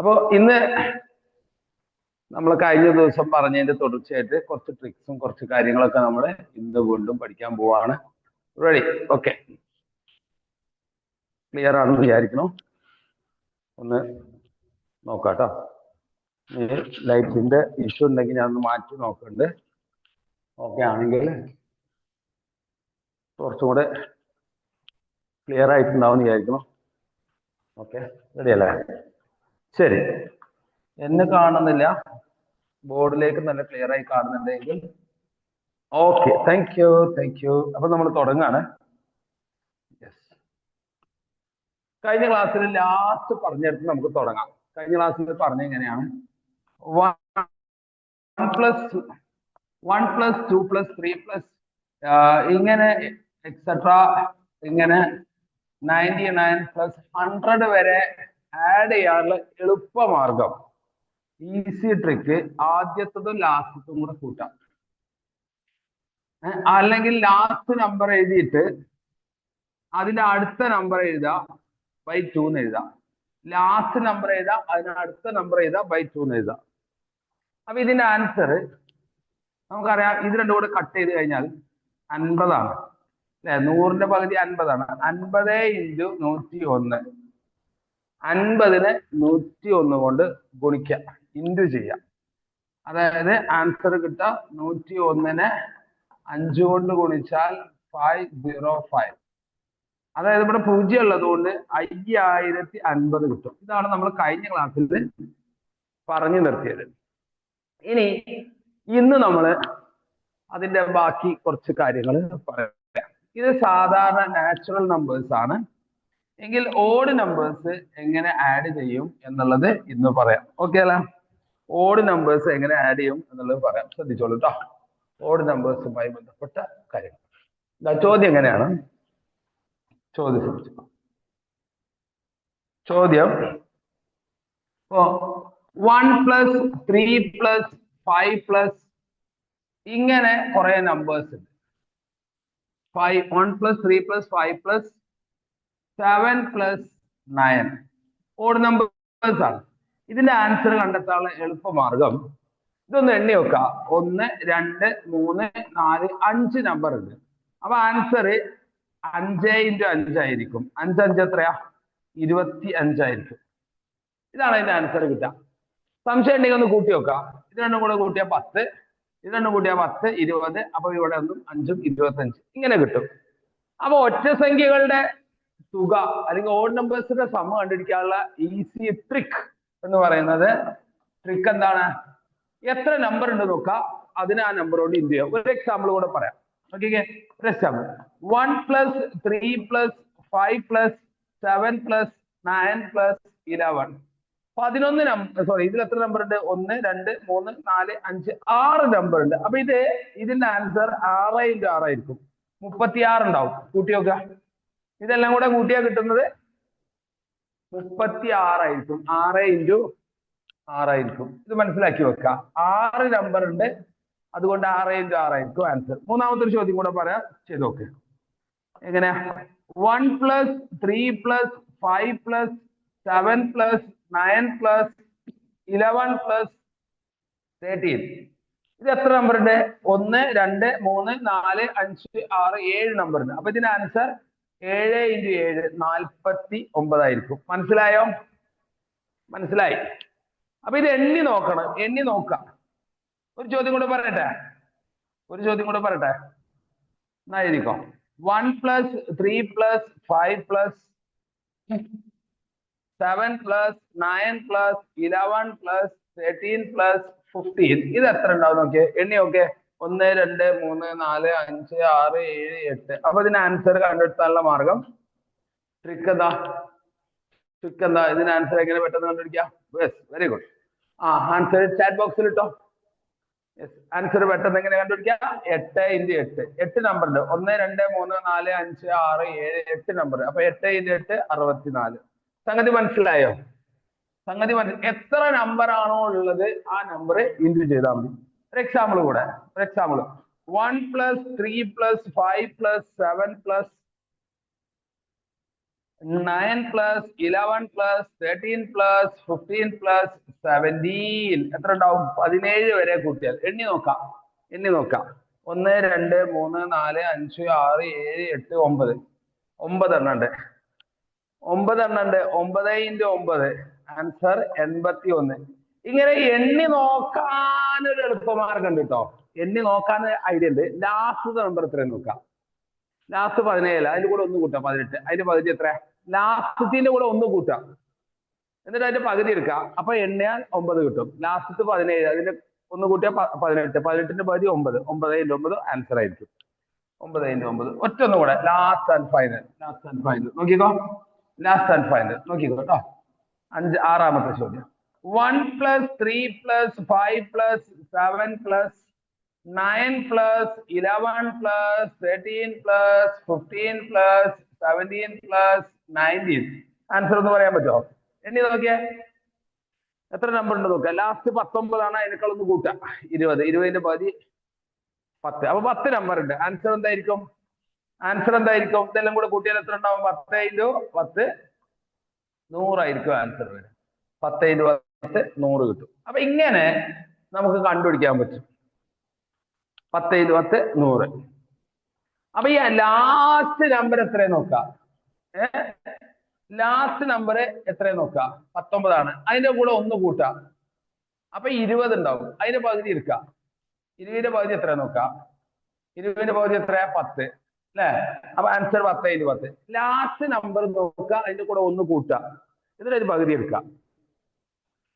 അപ്പോൾ ഇന്ന് നമ്മൾ കഴിഞ്ഞ ദിവസം പറഞ്ഞതിന്റെ തുടർച്ചയായിട്ട് കുറച്ച് ട്രിക്സും കുറച്ച് കാര്യങ്ങളൊക്കെ നമ്മൾ ഇന്ന് വീണ്ടും പഠിക്കാൻ പോവാണ്. റെഡി? ഓക്കെ, ക്ലിയർ ആണെന്ന് വിചാരിക്കണം. ഒന്ന് നോക്കാട്ടോ. ലൈറ്റിന്റെ ഇഷ്യൂ ഉണ്ടെങ്കിൽ ഞാൻ ഒന്ന് മാറ്റി നോക്കുന്നുണ്ട്. ഓക്കെ ആണെങ്കിൽ കുറച്ചും കൂടെ ക്ലിയർ ആയിട്ടുണ്ടാവും വിചാരിക്കണം. ഓക്കെ, റെഡി അല്ലേ? ശരി, എന്നെ കാണുന്നില്ല, ബോർഡിലേക്ക് നല്ല ക്ലിയർ ആയി കാണുന്നുണ്ടെങ്കിൽ okay. Thank you, thank you. അപ്പൊ നമ്മൾ തുടങ്ങാണ്. കഴിഞ്ഞ ക്ലാസ്സിൽ ലാസ്റ്റ് പറഞ്ഞെടുത്ത് നമുക്ക് തുടങ്ങാം. കഴിഞ്ഞ ക്ലാസ്സിൽ പറഞ്ഞ എങ്ങനെയാണ്? 1+2+3+ ഇങ്ങനെ എക്സെട്ര ഇങ്ങനെ 99+100 വരെ ആഡ് ചെയ്യാനുള്ള എളുപ്പമാർഗം, ഈസി ട്രിക്ക്, ആദ്യത്തതും ലാസ്റ്റത്തും കൂടെ കൂട്ടാം. അല്ലെങ്കിൽ ലാസ്റ്റ് നമ്പർ എഴുതിയിട്ട് അതിന്റെ അടുത്ത നമ്പർ എഴുതാം, /2 എന്ന് എഴുതാം. ലാസ്റ്റ് നമ്പർ എഴുതാം, അതിന് അടുത്ത നമ്പർ എഴുതാം, /2 എന്ന് എഴുതാം. അപ്പൊ ഇതിന്റെ ആൻസർ നമുക്കറിയാം. ഇത് രണ്ടും കൂടെ കട്ട് ചെയ്ത് കഴിഞ്ഞാൽ 50 ആണ് അല്ലെ? 100ന്റെ പകുതി 50 ആണ്. 50 × 101. 50നെ 101 കൊണ്ട് ഗുണിക്കാം, ഇൻറ്റു ചെയ്യാം. അതായത് ആൻസർ കിട്ടാം 101നെ 5 കൊണ്ട് ഗുണിച്ചാൽ 505. അതായത് ഇവിടെ 0 ഉള്ളത് കൊണ്ട് 5050 കിട്ടും. ഇതാണ് നമ്മൾ കഴിഞ്ഞ ക്ലാസ്സിൽ പറഞ്ഞു നിർത്തിയത്. ഇനി ഇന്ന് നമ്മൾ അതിന്റെ ബാക്കി കുറച്ച് കാര്യങ്ങൾ പറയാം. ഇത് സാധാരണ നാച്ചുറൽ നമ്പേഴ്സ് ആണ്. എങ്കിൽ ഓഡ് നമ്പേഴ്സ് എങ്ങനെ ആഡ് ചെയ്യും എന്നുള്ളത് ഇന്ന് പറയാം. ഓക്കെ അല്ല? ഓഡ് നമ്പേഴ്സ് എങ്ങനെ ആഡ് ചെയ്യും എന്നുള്ളത് പറയാം. ശ്രദ്ധിച്ചോളൂ കേട്ടോ. ഓഡ് നമ്പേഴ്സുമായി ബന്ധപ്പെട്ട കാര്യങ്ങൾ. ചോദ്യം എങ്ങനെയാണ്? ചോദ്യം 1+3+5+ ഇങ്ങനെ കുറെ നമ്പേഴ്സ് ഉണ്ട്. 1+3+5+7+9 ഓഡ് നമ്പേഴ്സ് ആണ്. ഇതിന്റെ ആൻസർ കണ്ടെത്താനുള്ള എളുപ്പമാർഗം ഇതൊന്ന് എണ്ണി വെക്കാം. 1, 2, 3, 4, 5 നമ്പർ ഉണ്ട്. അപ്പൊ ആൻസർ 5 × 5 ആയിരിക്കും. 5 5 എത്രയാ? 25 ആയിരിക്കും. ഇതാണ് അതിന്റെ ആൻസർ കിട്ടുക. സംശയം ഉണ്ടെങ്കിൽ ഒന്ന് കൂട്ടി വെക്കാം. ഇത് രണ്ടും കൂടെ കൂട്ടിയാൽ 10, ഇത് രണ്ടും കൂട്ടിയാൽ 10, 20. അപ്പൊ ഇവിടെ ഒന്നും 5ഉം 25 ഇങ്ങനെ കിട്ടും. അപ്പൊ ഒറ്റ സംഖ്യകളുടെ തുക അല്ലെങ്കിൽ ഓഡ് നമ്പേഴ്സിന്റെ സമ കണ്ടുപിടിക്കാനുള്ള ഈസി ട്രിക്ക് എന്ന് പറയുന്നത്, ട്രിക്ക് എന്താണ്? എത്ര നമ്പർ ഉണ്ട് നോക്കാം, അതിന് ആ നമ്പറോട് ഇൻറ്റു ചെയ്യാം. ഒരു എക്സാമ്പിൾ കൂടെ പറയാം. ഓക്കെ, ഒരു എക്സാമ്പിൾ. 1+3+5+7+9+11. 11 നമ്പർ, സോറി, ഇതിൽ എത്ര നമ്പർ ഉണ്ട്? 1, 2, 3, 4, 5, 6 നമ്പർ ഉണ്ട്. അപ്പൊ ഇതിന്റെ ആൻസർ 6 × 6 ആയിരിക്കും. 36 ഉണ്ടാവും. കൂട്ടി നോക്കുക. ഇതെല്ലാം കൂടെ കൂട്ടിയാ കിട്ടുന്നത് 36 ആയിരിക്കും. 6 × 6 ആയിരിക്കും. ഇത് മനസ്സിലാക്കി വെക്കുക. 6 നമ്പർ ഉണ്ട്, അതുകൊണ്ട് 6 × 6 ആയിരിക്കും ആൻസർ. മൂന്നാമത്തെ ഒരു ചോദ്യം കൂടെ പറയാം, ചെയ്ത് നോക്ക്. എങ്ങനെയാ? 1+3+5+7+9+11+13. ഇത് എത്ര നമ്പർ ഉണ്ട്? 1, 2, 3, 4, 5, 6, 7 നമ്പർ ഉണ്ട്. അപ്പൊ ഇതിന്റെ ആൻസർ 7 × 7 49 ആയിരിക്കും. മനസ്സിലായോ? മനസ്സിലായി? അപ്പൊ ഇത് എണ്ണി നോക്കണം, എണ്ണി നോക്കാം. ഒരു ചോദ്യം കൂടെ പറയട്ടെ, എന്നായിരിക്കും. 1+3+5+7+9+11+13+15. ഇത് എത്ര ഉണ്ടാവും നോക്കിയേ, എണ്ണി നോക്കിയേ. 1, 2, 3, 4, 5, 6, 7, 8. അപ്പൊ ഇതിന് ആൻസർ കണ്ടെടുത്താനുള്ള മാർഗം, ട്രിക്ക് എന്താ? ഇതിന് ആൻസർ എങ്ങനെ പെട്ടെന്ന് കണ്ടുപിടിക്കാം? Very good. ആൻസർ ചാറ്റ് ബോക്സിൽ ഇട്ടോ. ആൻസർ പെട്ടെന്ന് എങ്ങനെ കണ്ടുപിടിക്കാം? 8 × 8. 8 നമ്പർ ഉണ്ട്. 1, 2, 3, 4, 5, 6, 7, 8 നമ്പർ. അപ്പൊ 8 × 8 64. സംഗതി മനസ്സിലായോ? എത്ര നമ്പർ ആണോ ഉള്ളത് ആ നമ്പർ ഇൻറ്റു ചെയ്താൽ മതി. ഒരു എക്സാമ്പിൾ കൂടെ, 1+3+5+7+9+11+13+15. 9 plus 11 plus 13 plus 15 plus 17 എത്ര ഉണ്ടാവും? 17 വരെ കൂട്ടിയാൽ എണ്ണി നോക്കാം. 1 2 3 4 5 6 7 8 9 9 എണ്ണം ഉണ്ട്. 9 എണ്ണം ഉണ്ട്. 9 into 9 ആൻസർ 81. ഇങ്ങനെ എണ്ണി നോക്കാൻ ഒരു എളുപ്പമാർഗം ഉണ്ട് കേട്ടോ. എണ്ണി നോക്കാൻ ഐഡിയ ഉണ്ട്. ലാസ്റ്റ് നമ്പർ എത്രയും നോക്കാം. ലാസ്റ്റ് 17, അതിന്റെ കൂടെ ഒന്ന് കൂട്ടാം 18. അതിന്റെ പകുതി എത്ര? ലാസ്റ്റത്തിന്റെ കൂടെ ഒന്ന് കൂട്ടാം, എന്നിട്ട് അതിന്റെ പകുതി എടുക്കാം. അപ്പൊ എണ്ണയാൽ 9 കിട്ടും. ലാസ്റ്റ് 17, അതിന്റെ ഒന്ന് കൂട്ടിയാൽ 18. 18ന്റെ പകുതി 9. 9 into 9 ആൻസർ ആയിരിക്കും. 9 into 9 ഒറ്റ ഒന്നും കൂടെ. Last and final. നോക്കിക്കോ. ലാസ്റ്റ് ആൻഡ് ഫൈനൽ നോക്കിക്കോ കേട്ടോ. 6ാമത്തെ ചോദ്യം. 1 plus 3 plus 5 plus 7 plus 9 plus 11 plus 13 plus 15 plus 17 plus 19. Answer ഒന്ന് പറയാൻ പറ്റുമോ? എണ്ണി നോക്കിയേ, എത്ര നമ്പർ ഉണ്ട് നോക്കുക. ലാസ്റ്റ് 19 ആണ്. അതിനേക്കാൾ ഒന്ന് കൂട്ടാം. 20. 20ന്റെ പകുതി 10. അപ്പൊ 10 നമ്പർ ഉണ്ട്. ആൻസർ എന്തായിരിക്കും? ഇതെല്ലാം കൂടെ കൂട്ടിയാൽ എത്ര ഉണ്ടാവും? 10 into 10 100 ആയിരിക്കും ആൻസർ വരെ. 10 into 10 100 കിട്ടും. അപ്പൊ ഇങ്ങനെ നമുക്ക് കണ്ടുപിടിക്കാൻ പറ്റും. 10 into 10 100. അപ്പൊ ഈ ലാസ്റ്റ് നമ്പർ എത്രയും നോക്കാം. ലാസ്റ്റ് നമ്പർ എത്രയും നോക്കാം. 19 ആണ്. അതിന്റെ കൂടെ ഒന്ന് കൂട്ടാം. അപ്പൊ 20 ഉണ്ടാവും. അതിന്റെ പകുതി എടുക്കാം. 20ന്റെ പകുതി എത്ര നോക്കാം. 20ന്റെ പകുതി എത്ര? 10 അല്ലെ? അപ്പൊ ആൻസർ 10 into 10. ലാസ്റ്റ് നമ്പർ നോക്കുക, അതിന്റെ കൂടെ ഒന്ന് കൂട്ടാം, എന്നിട്ട് അതിന് പകുതി എടുക്കാം.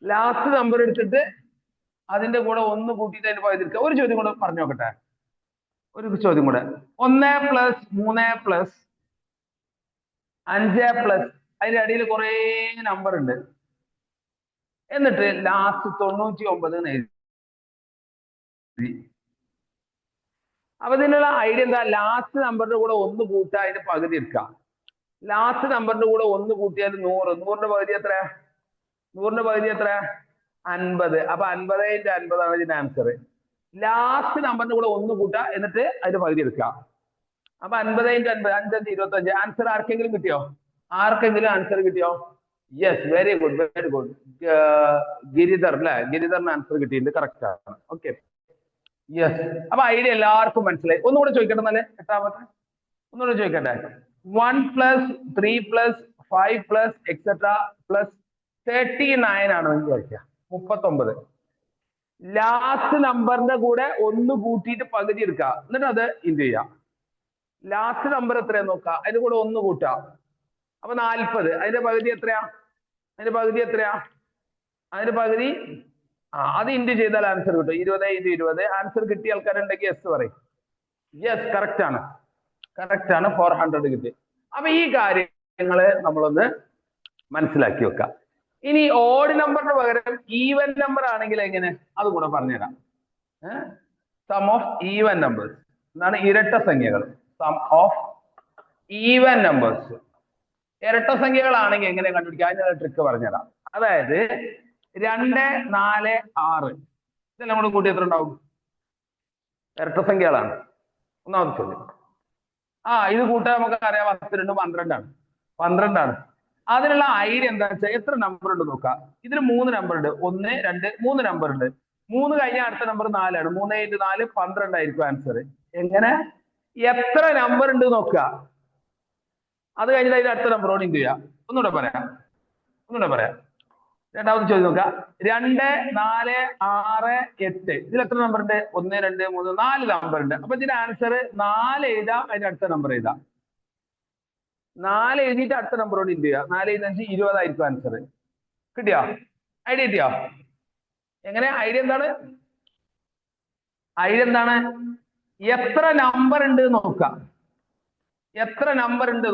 ലാസ്റ്റ് നമ്പർ എടുത്തിട്ട് അതിന്റെ കൂടെ ഒന്ന് കൂട്ടിയിട്ട് അതിന്റെ പകുതി എടുക്കുക. ഒരു ചോദ്യം കൂടെ പറഞ്ഞു നോക്കട്ടെ. 1 plus 3 plus 5 plus അതിന്റെ അടിയിൽ കുറെ നമ്പർ ഉണ്ട്. എന്നിട്ട് ലാസ്റ്റ് 99 എഴുതി. അപ്പൊ ഇതിനുള്ള ഐഡിയ എന്താ? ലാസ്റ്റ് നമ്പറിന്റെ കൂടെ ഒന്ന് കൂട്ടുക, അതിന്റെ പകുതി എടുക്കാം. ലാസ്റ്റ് നമ്പറിന്റെ കൂടെ ഒന്ന് കൂട്ടിയാൽ 100. 100ന്റെ പകുതി എത്ര? 50. അപ്പൊ 50 into 50 ആണ് ഇതിന്റെ ആൻസർ. ലാസ്റ്റ് നമ്പറിന്റെ കൂടെ ഒന്ന് കൂട്ടുക, എന്നിട്ട് അതിന്റെ പകുതി എടുക്കാം. അപ്പൊ 50 into 50 5 5 25. ആൻസർ ആർക്കെങ്കിലും കിട്ടിയോ? ആൻസർ കിട്ടിയോ? Yes, very good. ഗിരിധർ അല്ലെ? ഗിരിധറിന് ആൻസർ കിട്ടിയിട്ടുണ്ട്. കറക്റ്റ് ആണ്. Okay, yes. അപ്പൊ ഐഡിയ എല്ലാവർക്കും മനസ്സിലായി. ഒന്നുകൂടെ ചോദിക്കട്ടെ എന്നല്ലേ? 8ാമത്തെ ഒന്നുകൂടെ ചോദിക്കട്ടെ. 1 plus 3 plus 5 plus etc plus 39 ആണെന്ന് വിചാരിക്കുക. 39. ലാസ്റ്റ് നമ്പറിന്റെ കൂടെ ഒന്ന് കൂട്ടിയിട്ട് പകുതി എടുക്കുക, എന്നിട്ട് അത് ഇൻറ്റു ചെയ്യാം. ലാസ്റ്റ് നമ്പർ എത്രയാ നോക്കാം. അതിന്റെ കൂടെ ഒന്ന് കൂട്ടാം. അപ്പൊ 40. അതിന്റെ പകുതി എത്രയാ? അത് ഇൻറ്റു ചെയ്താൽ ആൻസർ കിട്ടും. 20 into 20. ആൻസർ കിട്ടിയ ആൾക്കാരുണ്ടെങ്കിൽ യെസ് പറയും. യെസ്, കറക്റ്റ് ആണ്. 400 കിട്ടി. അപ്പൊ ഈ കാര്യങ്ങള് നമ്മളൊന്ന് മനസ്സിലാക്കി വെക്കാം. ഇനി ഓഡ് നമ്പറിന് പകരം ഈവൻ നമ്പർ ആണെങ്കിൽ എങ്ങനെ, അത് കൂടെ പറഞ്ഞുതരാം. സം ഓഫ് ഈവൻ നമ്പേഴ്സ് എന്നാണ് ഇരട്ട സംഖ്യകൾ. Sum of even numbers. ഇരട്ട സംഖ്യകളാണെങ്കിൽ എങ്ങനെ കണ്ടുപിടിക്കാം, അതിനുള്ള ട്രിക്ക് പറഞ്ഞുതരാം. അതായത് 2 4 6 ഇതെല്ലാം കൂടെ കൂട്ടി എത്ര ഉണ്ടാവും? ഇരട്ട സംഖ്യകളാണ്. ഒന്നാമത്തെ ചോദ്യം. ഇത് കൂട്ടാൻ നമുക്ക് അറിയാം. 10 2 12 ആണ്. അതിനുള്ള ഐഡിയ എന്താ വെച്ചാൽ എത്ര നമ്പർ ഉണ്ട് നോക്കാം. ഇതിൽ 3 നമ്പർ ഉണ്ട്. 1 2 3 നമ്പർ ഉണ്ട്. 3 കഴിഞ്ഞാൽ അടുത്ത നമ്പർ 4 ആണ്. 3 into 4 12 ആയിരിക്കും ആൻസർ. എങ്ങനെ? എത്ര നമ്പർ ഉണ്ട് നോക്കുക. അത് കഴിഞ്ഞിട്ട് അതിന്റെ അടുത്ത നമ്പറോട് ഇൻറ്റു ചെയ്യാം. ഒന്നുകൂടെ പറയാം. രണ്ടാമത്തെ ചോദ്യം നോക്കുക. 2 4 6 8 ഇതിൽ എത്ര നമ്പർ ഉണ്ട്? 1 2 3 4 നമ്പർ ഉണ്ട്. അപ്പൊ ഇതിന്റെ ആൻസർ 4 എഴുതാം, അതിന്റെ അടുത്ത നമ്പർ എഴുതാം. 4 എഴുതിയിട്ട് അടുത്ത നമ്പറോട് ഇൻറ്റു ചെയ്യുക. 4 എഴുതി 20 ആയിരിക്കും ആൻസർ. കിട്ടിയോ? ഐഡിയ കിട്ടിയോ? എങ്ങനെ? ഐഡിയ എന്താണ്? എത്ര നമ്പർ ഉണ്ട് നോക്കാം. ഇത് എത്ര നമ്പർ ഉണ്ട്?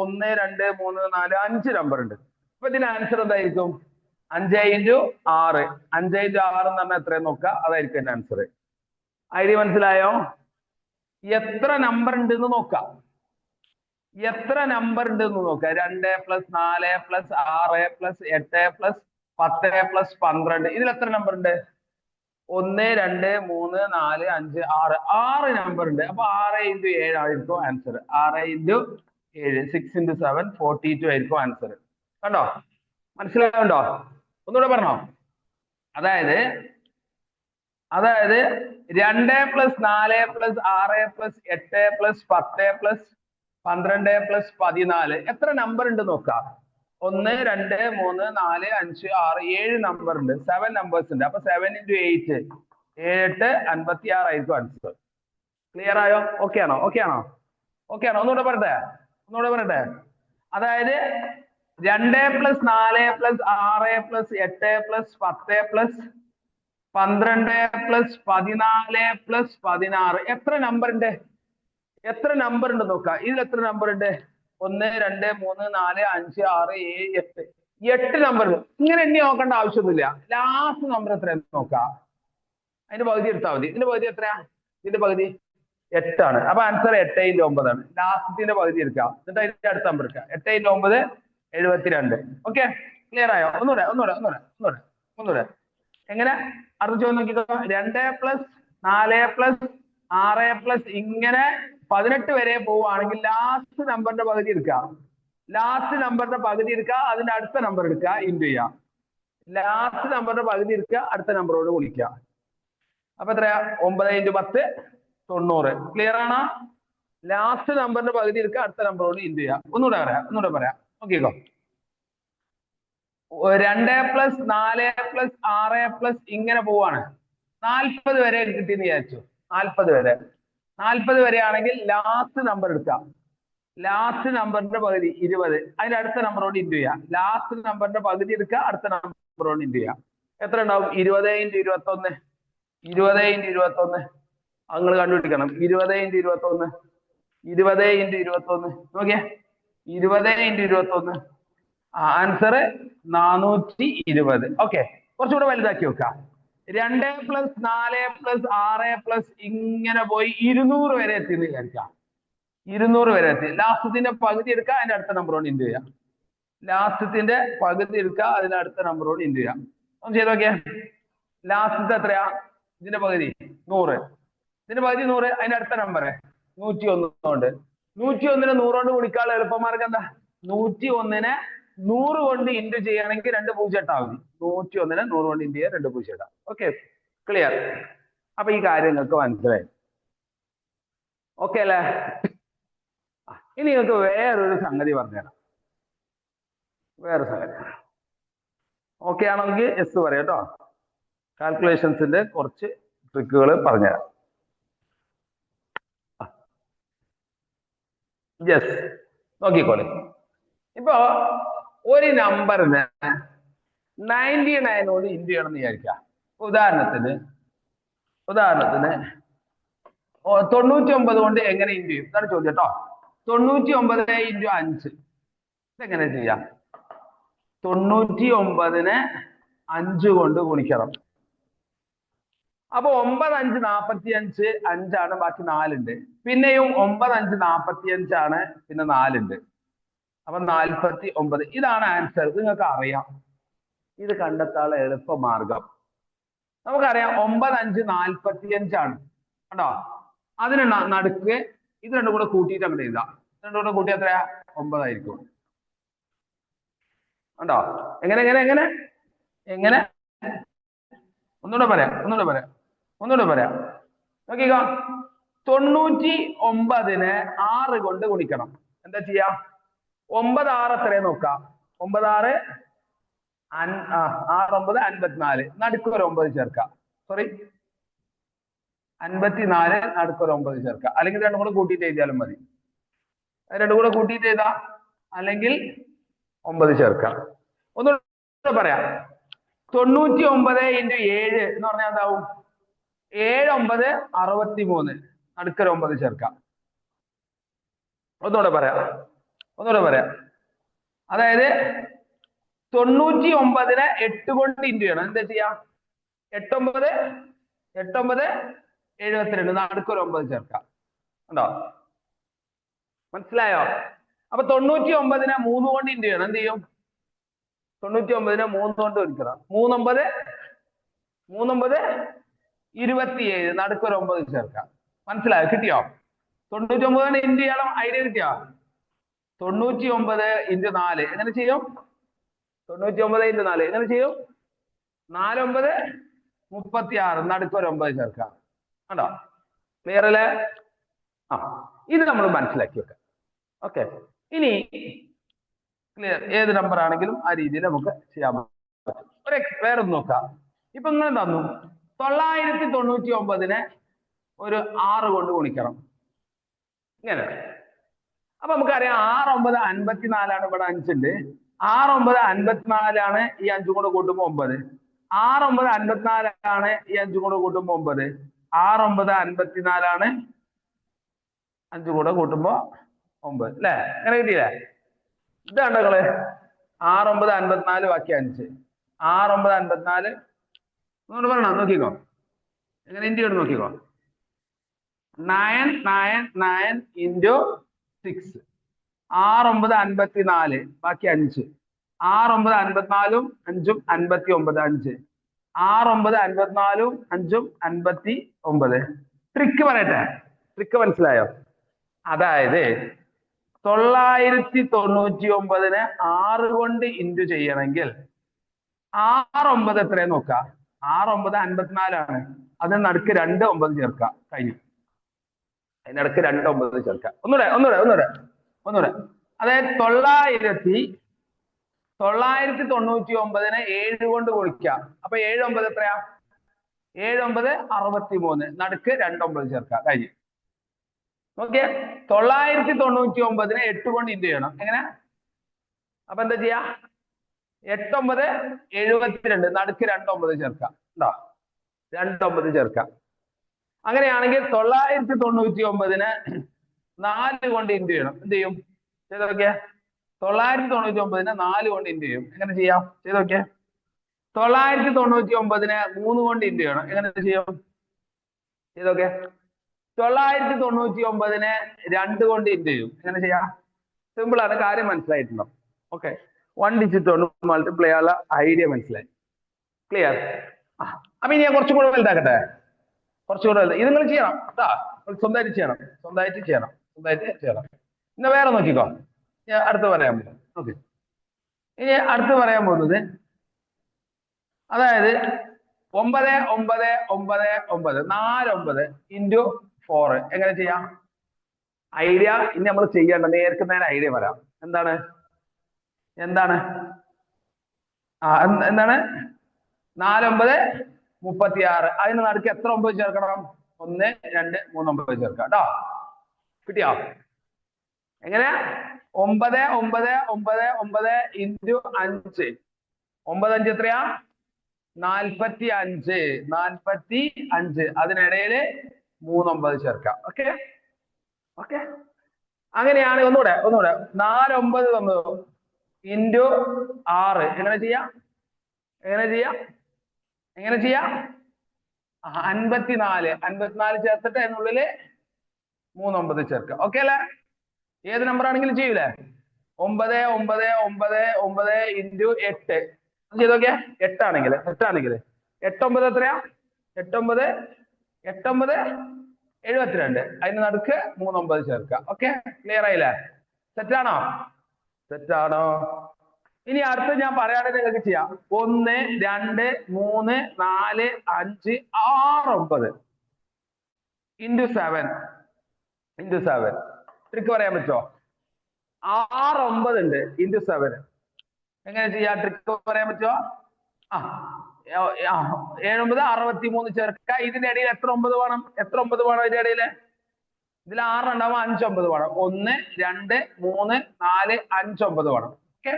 1 2 3 4 5 നമ്പർ ഉണ്ട്. അപ്പൊ ഇതിന്റെ ആൻസർ എന്തായിരിക്കും? 5 into 6. 5 into 6 എന്ന് പറഞ്ഞാൽ എത്രയും നോക്കുക, അതായിരിക്കും എന്റെ ആൻസർ. ഐഡിയ മനസ്സിലായോ? എത്ര നമ്പർ ഉണ്ട് എന്ന് നോക്കാം. 2 plus 4 plus 6 plus 8 plus 10 plus 12 ഇതിൽ എത്ര നമ്പർ ഉണ്ട്? 1 2 3 4 5 6 നമ്പർ ഉണ്ട്. അപ്പൊ 6 into 7 ആയിരിക്കും ആൻസർ. 6 into 7. 6 into 7 42 ആയിരിക്കും ആൻസർ. കണ്ടോ? മനസ്സിലാവുണ്ടോ? ഒന്നുകൂടെ പറഞ്ഞോ. അതായത് 2 + 4 + 6 + 8 + 10 + 12 + 14 എത്ര നമ്പർ ഉണ്ട് നോക്കാം. 1 2 3 4 5 6 7 നമ്പർ ഉണ്ട്. 7 നമ്പേഴ്സ് ഉണ്ട്. അപ്പൊ 7 into 8 7 8 56 ആയിരിക്കും ആൻസർ. ക്ലിയർ ആയോ? ഓക്കെ ആണോ? ഒന്നുകൂടെ പറയട്ടെ. അതായത് 2 + 4 + 6 + 8 + 10 + 12 + 14 + 16 എത്ര നമ്പർ ഉണ്ട്? നോക്കാം. ഇതിൽ എത്ര നമ്പർ ഉണ്ട്? 1 2 3 4 5 6 7 8 നമ്പർ. ഇങ്ങനെ എണ്ണി നോക്കേണ്ട ആവശ്യമൊന്നുമില്ല. ലാസ്റ്റ് നമ്പർ എത്രയാന്ന് നോക്കാം. അതിന്റെ പകുതി എടുത്താൽ മതി. ഇതിന്റെ പകുതി എത്രയാ? ഇതിന്റെ പകുതി 8 ആണ്. അപ്പൊ ആൻസർ 8 into 9 ആണ്. ലാസ്റ്റിന്റെ പകുതി എടുക്കുക. എന്നിട്ട് അതിന്റെ അടുത്ത നമ്പർ എടുക്കുക. 8 into 9 72. ഓക്കെ, ക്ലിയർ ആയോ? ഒന്നുകൂടെ. എങ്ങനെ അടുത്ത ചോദ്യം നോക്കിക്കോ. 2 + 4 + 6 + ഇങ്ങനെ 18 വരെ പോവുകയാണെങ്കിൽ ലാസ്റ്റ് നമ്പറിന്റെ പകുതി എടുക്കുക. അതിന്റെ അടുത്ത നമ്പർ എടുക്കുക, ഇൻറ്റു ചെയ്യുക. ലാസ്റ്റ് നമ്പറിന്റെ പകുതി എടുക്കുക, അടുത്ത നമ്പറോട് ഗുണിക്കുക. അപ്പൊ എത്രയാ? 9 into 10 90. ക്ലിയർ ആണോ? ലാസ്റ്റ് നമ്പറിന്റെ പകുതി എടുക്കുക, അടുത്ത നമ്പറോട് ഇൻറ്റു ചെയ്യുക. ഒന്നുകൂടെ പറയാം. നോക്കിക്കോ. 2 + 4 + 6 + ഇങ്ങനെ പോവാണ്. 40 വരെ കിട്ടിയെന്ന് വിചാരിച്ചു. 40 വരെ ആണെങ്കിൽ ലാസ്റ്റ് നമ്പർ എടുക്കാം. ലാസ്റ്റ് നമ്പറിന്റെ പകുതി 20. അതിന്റെ അടുത്ത നമ്പറോട് ഇൻറ്റു ചെയ്യാം. ലാസ്റ്റ് നമ്പറിന്റെ പകുതി എടുക്കുക, അടുത്ത നമ്പറോട് ഇൻറ്റു ചെയ്യാം. എത്ര ഉണ്ടാവും? 20 into 21. 20 into 21 നിങ്ങൾ കണ്ടുപിടിക്കണം. 20 into 21. 20 into 21 നോക്കിയേ. 20 into 21 ആൻസർ 420. ഓക്കെ, കുറച്ചുകൂടെ വലുതാക്കി വെക്കാം. 2 + 4 + 6 + ഇങ്ങനെ പോയി 200 വരെ എത്തിയെന്ന് വിചാരിക്കാം. 200 വരെ എത്തി. ലാസ്റ്റത്തിന്റെ പകുതി എടുക്കുക, അതിന്റെ അടുത്ത നമ്പറോട് ഇൻറ്റു ചെയ്യാം. ഒന്ന് ചെയ്ത് നോക്കിയേ. ലാസ്റ്റത്തെ എത്രയാ? ഇതിന്റെ പകുതി 100. അതിന്റെ അടുത്ത നമ്പർ 101 കൊണ്ട്. 101നെ 100 കൊണ്ട് ഗുണിക്കാനുള്ള എളുപ്പമാർഗം എന്താ? 101നെ 100 കൊണ്ട് ഇൻറ്റു ചെയ്യണമെങ്കിൽ 2 0 ഇട്ടാൽ മതി. 101നെ 100 കൊണ്ട് ഇൻറ്റു ചെയ്യാൻ 2 0 ഇടാം. Okay, clear. അപ്പൊ ഈ കാര്യം നിങ്ങൾക്ക് മനസ്സിലായി. ഓക്കെ അല്ലേ? ഇനി നിങ്ങൾക്ക് വേറൊരു സംഗതി പറഞ്ഞുതരാം. ഓക്കെ ആണെങ്കിൽ എസ് പറയാം കേട്ടോ. കാൽക്കുലേഷൻസിന്റെ കുറച്ച് ട്രിക്കുകൾ പറഞ്ഞുതരാം. യെസ്, നോക്കിക്കോളെ. ഇപ്പൊ ഒരു നമ്പറിന് 99 കൊണ്ട് ഇൻറ്റു ചെയ്യണം എന്ന് വിചാരിക്കാം. ഉദാഹരണത്തിന് 99 കൊണ്ട് എങ്ങനെ ഇൻറ്റു ചെയ്യും? ഇതാണ് ചോദ്യം കേട്ടോ. 99 into 5 ഇതെങ്ങനെ ചെയ്യാം? 99നെ 5 കൊണ്ട് ഗുണിക്കണം. അപ്പൊ 9 5 45 5 ബാക്കി 4 ഉണ്ട്. പിന്നെയും 9 5 45 ആണ്, പിന്നെ 4 ഉണ്ട്. അപ്പൊ 49. ഇതാണ് ആൻസർ. നിങ്ങൾക്ക് അറിയാം. ഇത് കണ്ടെത്താനുള്ള എളുപ്പമാർഗം നമുക്കറിയാം. 9 5 45 ആണ് കണ്ടോ. അതിന് നടുക്ക് ഇത് രണ്ടും കൂടെ കൂട്ടിയിട്ട് അങ്ങോട്ട് എഴുതാം. രണ്ടും കൂടെ കൂട്ടി എത്രയാ? 9 ആയിരിക്കും. കണ്ടോ? എങ്ങനെ ഒന്നുകൂടെ പറയാം. നോക്കിക്കോ. 99നെ 6 കൊണ്ട് ഗുണിക്കണം. എന്താ ചെയ്യാ? 9 6 എത്രയാ നോക്കാം. 9 6 6 9 54. നടുക്ക് ഒരു 9 ചേർക്കാം. 54 നടുക്ക് ഒരു 9 ചേർക്കാം. അല്ലെങ്കിൽ രണ്ടും കൂടെ കൂട്ടിയിട്ട് എഴുതിയാലും മതി. രണ്ടും കൂടെ കൂട്ടിയിട്ട് എഴുതാം, അല്ലെങ്കിൽ 9 ചേർക്കാം. ഒന്നുകൂടെ പറയാം. 99 into 7 എന്ന് പറഞ്ഞാൽ എന്താവും? 7 9 63. നടുക്കൊരു 9 ചേർക്കാം. ഒന്നുകൂടെ പറയാം. അതായത് 99നെ 8 കൊണ്ട് ഇൻറ്റു ചെയ്യണം. എന്താ ചെയ്യാ? 8 9 72. നടുക്കൊരു 9 ചേർക്കാം. ഉണ്ടോ? മനസ്സിലായോ? അപ്പൊ 99നെ 3 കൊണ്ട് ഇൻറ്റു ചെയ്യണം. എന്ത് ചെയ്യും? 99നെ 3 കൊണ്ട് ഗുണിക്കണം. 3 9 27. നടുക്കൊരു 9 ചേർക്കാം. മനസ്സിലായോ? കിട്ടിയോ? 99നെ ഇൻറ്റു ചെയ്യണം. ഐഡിയ കിട്ടിയോ? 99 ഇൻറ്റു 4 എങ്ങനെ ചെയ്യും? 99 ഇൻറ്റു 4 എങ്ങനെ ചെയ്യും? 4 9 36 നടുക്കൊരു 9 ചേർക്കാം. കണ്ടോ? ക്ലിയർ അല്ലേ? ആ ഇത് നമ്മൾ മനസ്സിലാക്കി വെക്കാം. ഓക്കെ, ഇനി ക്ലിയർ, ഏത് നമ്പർ ആണെങ്കിലും ആ രീതിയിൽ നമുക്ക് ചെയ്യാൻ പറ്റും. വേറെ ഒന്ന് നോക്കാം. ഇപ്പൊ ഇങ്ങനെ തന്നു 999 ഒരു 6 കൊണ്ട് ഗുണിക്കണം. ഇങ്ങനെ. അപ്പൊ നമുക്കറിയാം 6 9 54 ഇവിടെ 5 ഉണ്ട്. 6 9 54 ഈ 5 കൂടെ കൂട്ടുമ്പോ 9. 6 9 54 ഈ 5 കൂടെ കൂട്ടുമ്പോ 9. 6 9 54 5 കൂടെ കൂട്ടുമ്പോ 9 അല്ലേ? അങ്ങനെ കിട്ടിയില്ലേ? ഇതാണ് നിങ്ങള് 6 9 54 ബാക്കി 5. 6 9 54 ഒന്നുകൂടെ പറയണം, നോക്കിക്കോ. എങ്ങനെ ഇന്ത്യ നോക്കിക്കോ. 9 9 9 ഇൻറ്റു 6. 6 9 54 ബാക്കി 5. 6 9 54 5 59 5. 6 9 54 5 59. ട്രിക്ക് പറയട്ടെ, ട്രിക്ക് മനസ്സിലായോ? അതായത് 999 6 കൊണ്ട് ഇൻറ്റു ചെയ്യണമെങ്കിൽ 6 9 എത്രയാണ് നോക്കാം. 6 9 54 അതിന് നടുക്ക് 2 9 ചേർക്കാം. കഴിഞ്ഞു. അതിനിടക്ക് 2 9 ചേർക്കാം. ഒന്നുകൂടെ. അതായത് 999 7 കൊണ്ട് ഗുണിക്കാം. അപ്പൊ 7 9 എത്രയാ? 7 9 63 നടുക്ക് 2 9 ചേർക്കാം. കഴിഞ്ഞു. നോക്കിയേ, 999 8 കൊണ്ട് ഇൻറ്റു ചെയ്യണം. എങ്ങനെ? അപ്പൊ എന്താ ചെയ്യാ? 8 9 72 നടുക്ക് 2 9 ചേർക്കാം. ഉണ്ടോ? 2 9 ചേർക്കാം. അങ്ങനെയാണെങ്കിൽ 999 4 കൊണ്ട് ഇൻറ്റു ചെയ്യണം. എന്ത് ചെയ്യും? ചെയ്ത് നോക്കിയേ. 999 4 കൊണ്ട് ഇൻറ്റു ചെയ്യും. എങ്ങനെ ചെയ്യാം? ചെയ്ത് നോക്കിയേ. 999 3 കൊണ്ട് ഇൻറ്റു ചെയ്യണം. എങ്ങനെ ചെയ്യും? ചെയ്ത് നോക്കിയേ. 999 2 കൊണ്ട് ഇൻറ്റു ചെയ്യും. എങ്ങനെ ചെയ്യാം? സിമ്പിൾ ആണ്, കാര്യം മനസ്സിലായിട്ടുണ്ടോ? ഓക്കെ, 1 ഡിജിറ്റ് കൊണ്ട് മൾട്ടിപ്ലൈ ചെയ്യാനുള്ള ഐഡിയ മനസ്സിലായി. ക്ലിയർ? അപ്പൊ ഇനി ഞാൻ കുറച്ചും കൂടെ വലുതാക്കട്ടെ. കുറച്ചുകൂടെ വലുത് ഇത് നിങ്ങൾ ചെയ്യണം കേട്ടാ. സ്വന്തമായിട്ട് ചെയ്യണം. ഇന്ന് വേറെ നോക്കിക്കോ. ഞാൻ അടുത്ത് പറയാൻ പോകും. ഓക്കെ, ഇനി അടുത്ത് പറയാൻ പോകുന്നത് അതായത് 9 9 9 9 4 9 ഇൻറ്റു 4 എങ്ങനെ ചെയ്യാം? ഐഡിയ ഇനി നമ്മൾ ചെയ്യേണ്ട നേർക്ക് നേരെ ഐഡിയ വരാം. എന്താണ്? എന്താണ് 4 9 36. അതിന് നടുക്ക് എത്ര 9 ചേർക്കണം? 1 2 3 9 ചേർക്കാം കേട്ടോ. കിട്ടിയോ? എങ്ങനെയാ? 9 9 9 9 ഇൻറ്റു 5. 9 5 എത്രയാ? 45. 45. അതിനിടയില് 3 9 ചേർക്കാം. ഓക്കെ. അങ്ങനെയാണ്. ഒന്നുകൂടെ 4 9 തന്നു ഇൻറ്റു 6 എങ്ങനെ ചെയ്യാം? 54 ചേർത്തിട്ട് അതിനുള്ളില് 3 9 ചേർക്കാം. ഓക്കെ അല്ലേ? ഏത് നമ്പർ ആണെങ്കിലും ചെയ്യൂലേ? 9 9 9 9 ഇൻറ്റു 8 ചെയ്ത് നോക്കിയേ. 8 ആണെങ്കിൽ 8 9 എത്രയാ? 8 9 72. അതിന് നടുക്ക് 3 9 ചേർക്കാം. ഓക്കെ, ക്ലിയർ ആയില്ലേ? സെറ്റാണോ? ഇനി അടുത്ത് ഞാൻ പറയുകയാണെങ്കിൽ നിങ്ങൾക്ക് ചെയ്യാം. 1 2 3 4 5 6 9 ഇൻറ്റു 7. ട്രിക്ക് പറയാൻ പറ്റുമോ? 6 9 ഉണ്ട് ഇൻറ്റു 7 എങ്ങനെ ചെയ്യാം? ട്രിക്ക് പറയാൻ പറ്റുമോ? 7 9 63 ചേർക്കുക. ഇതിന്റെ ഇടയിൽ എത്ര 9 വേണം? ഇതിന്റെ ഇടയിൽ ഇതിൽ 6 ഉണ്ടാവും, 5 9 വേണം. 1 2 3 4 5 9 വേണം. ഓക്കെ,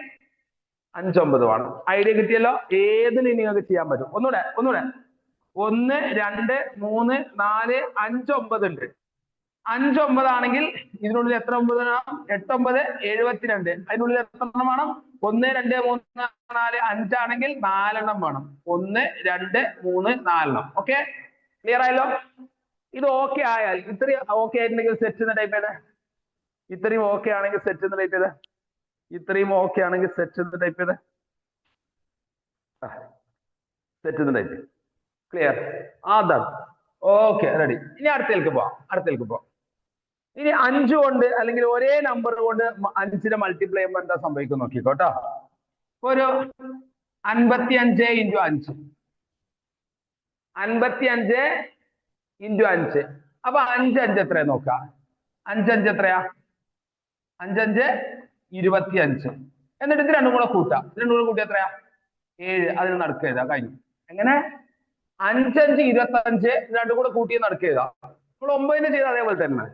5 9 വേണം. ഐഡിയ കിട്ടിയല്ലോ? ഏതിൽ നിങ്ങൾക്ക് ചെയ്യാൻ പറ്റും. ഒന്നുകൂടെ 1 2 3 4 5 9 ഉണ്ട്. 5 9 ആണെങ്കിൽ ഇതിനുള്ളിൽ എത്ര 9 വേണം? 8 9 72. അതിനുള്ളിൽ എത്ര എണ്ണം വേണം? 1 2 3 4 5 ആണെങ്കിൽ 4 എണ്ണം വേണം. 1 2 3 4 ഓക്കെ, ക്ലിയർ ആയല്ലോ? ഇത് ഓക്കെ ആയാൽ, ഇത്രയും ഓക്കെ ആയിട്ടുണ്ടെങ്കിൽ സെറ്റ് എന്ന് ടൈപ്പ് ചെയ്ത്. ഇത്രയും ഓക്കെ ആണെങ്കിൽ സെറ്റ് എന്ന് ടൈപ്പ് ചെയ്ത്. സെറ്റ് എന്ന് ടൈപ്പ്. ക്ലിയർ? അതാണ്. Okay, ready. ഇനി അടുത്തേക്ക് പോവാം. ഇനി 5 കൊണ്ട് അല്ലെങ്കിൽ ഒരേ നമ്പർ കൊണ്ട് 5നെ മൾട്ടിപ്ലൈ ചെയ്യുമ്പോൾ എന്താ സംഭവിക്കും നോക്കിക്കോട്ടോ. ഒരു 55 ഇൻറ്റു 5, 55 ഇൻറ്റു 5. അപ്പൊ 5 എത്രയാ നോക്കാം. 5 എത്രയാ? 5 25. എന്നിട്ട് ഇത് രണ്ടും കൂടെ കൂട്ടാം. ഇത് രണ്ടും കൂടെ കൂട്ടി എത്രയാ? 7. അതിന് നടുക്ക് എഴുതാം. കഴിഞ്ഞു. എങ്ങനെ? 5 25 രണ്ടും കൂടെ കൂട്ടി നടുക്ക് എഴുതാം. നമ്മൾ 9 ചെയ്ത അതേപോലെ തന്നെ.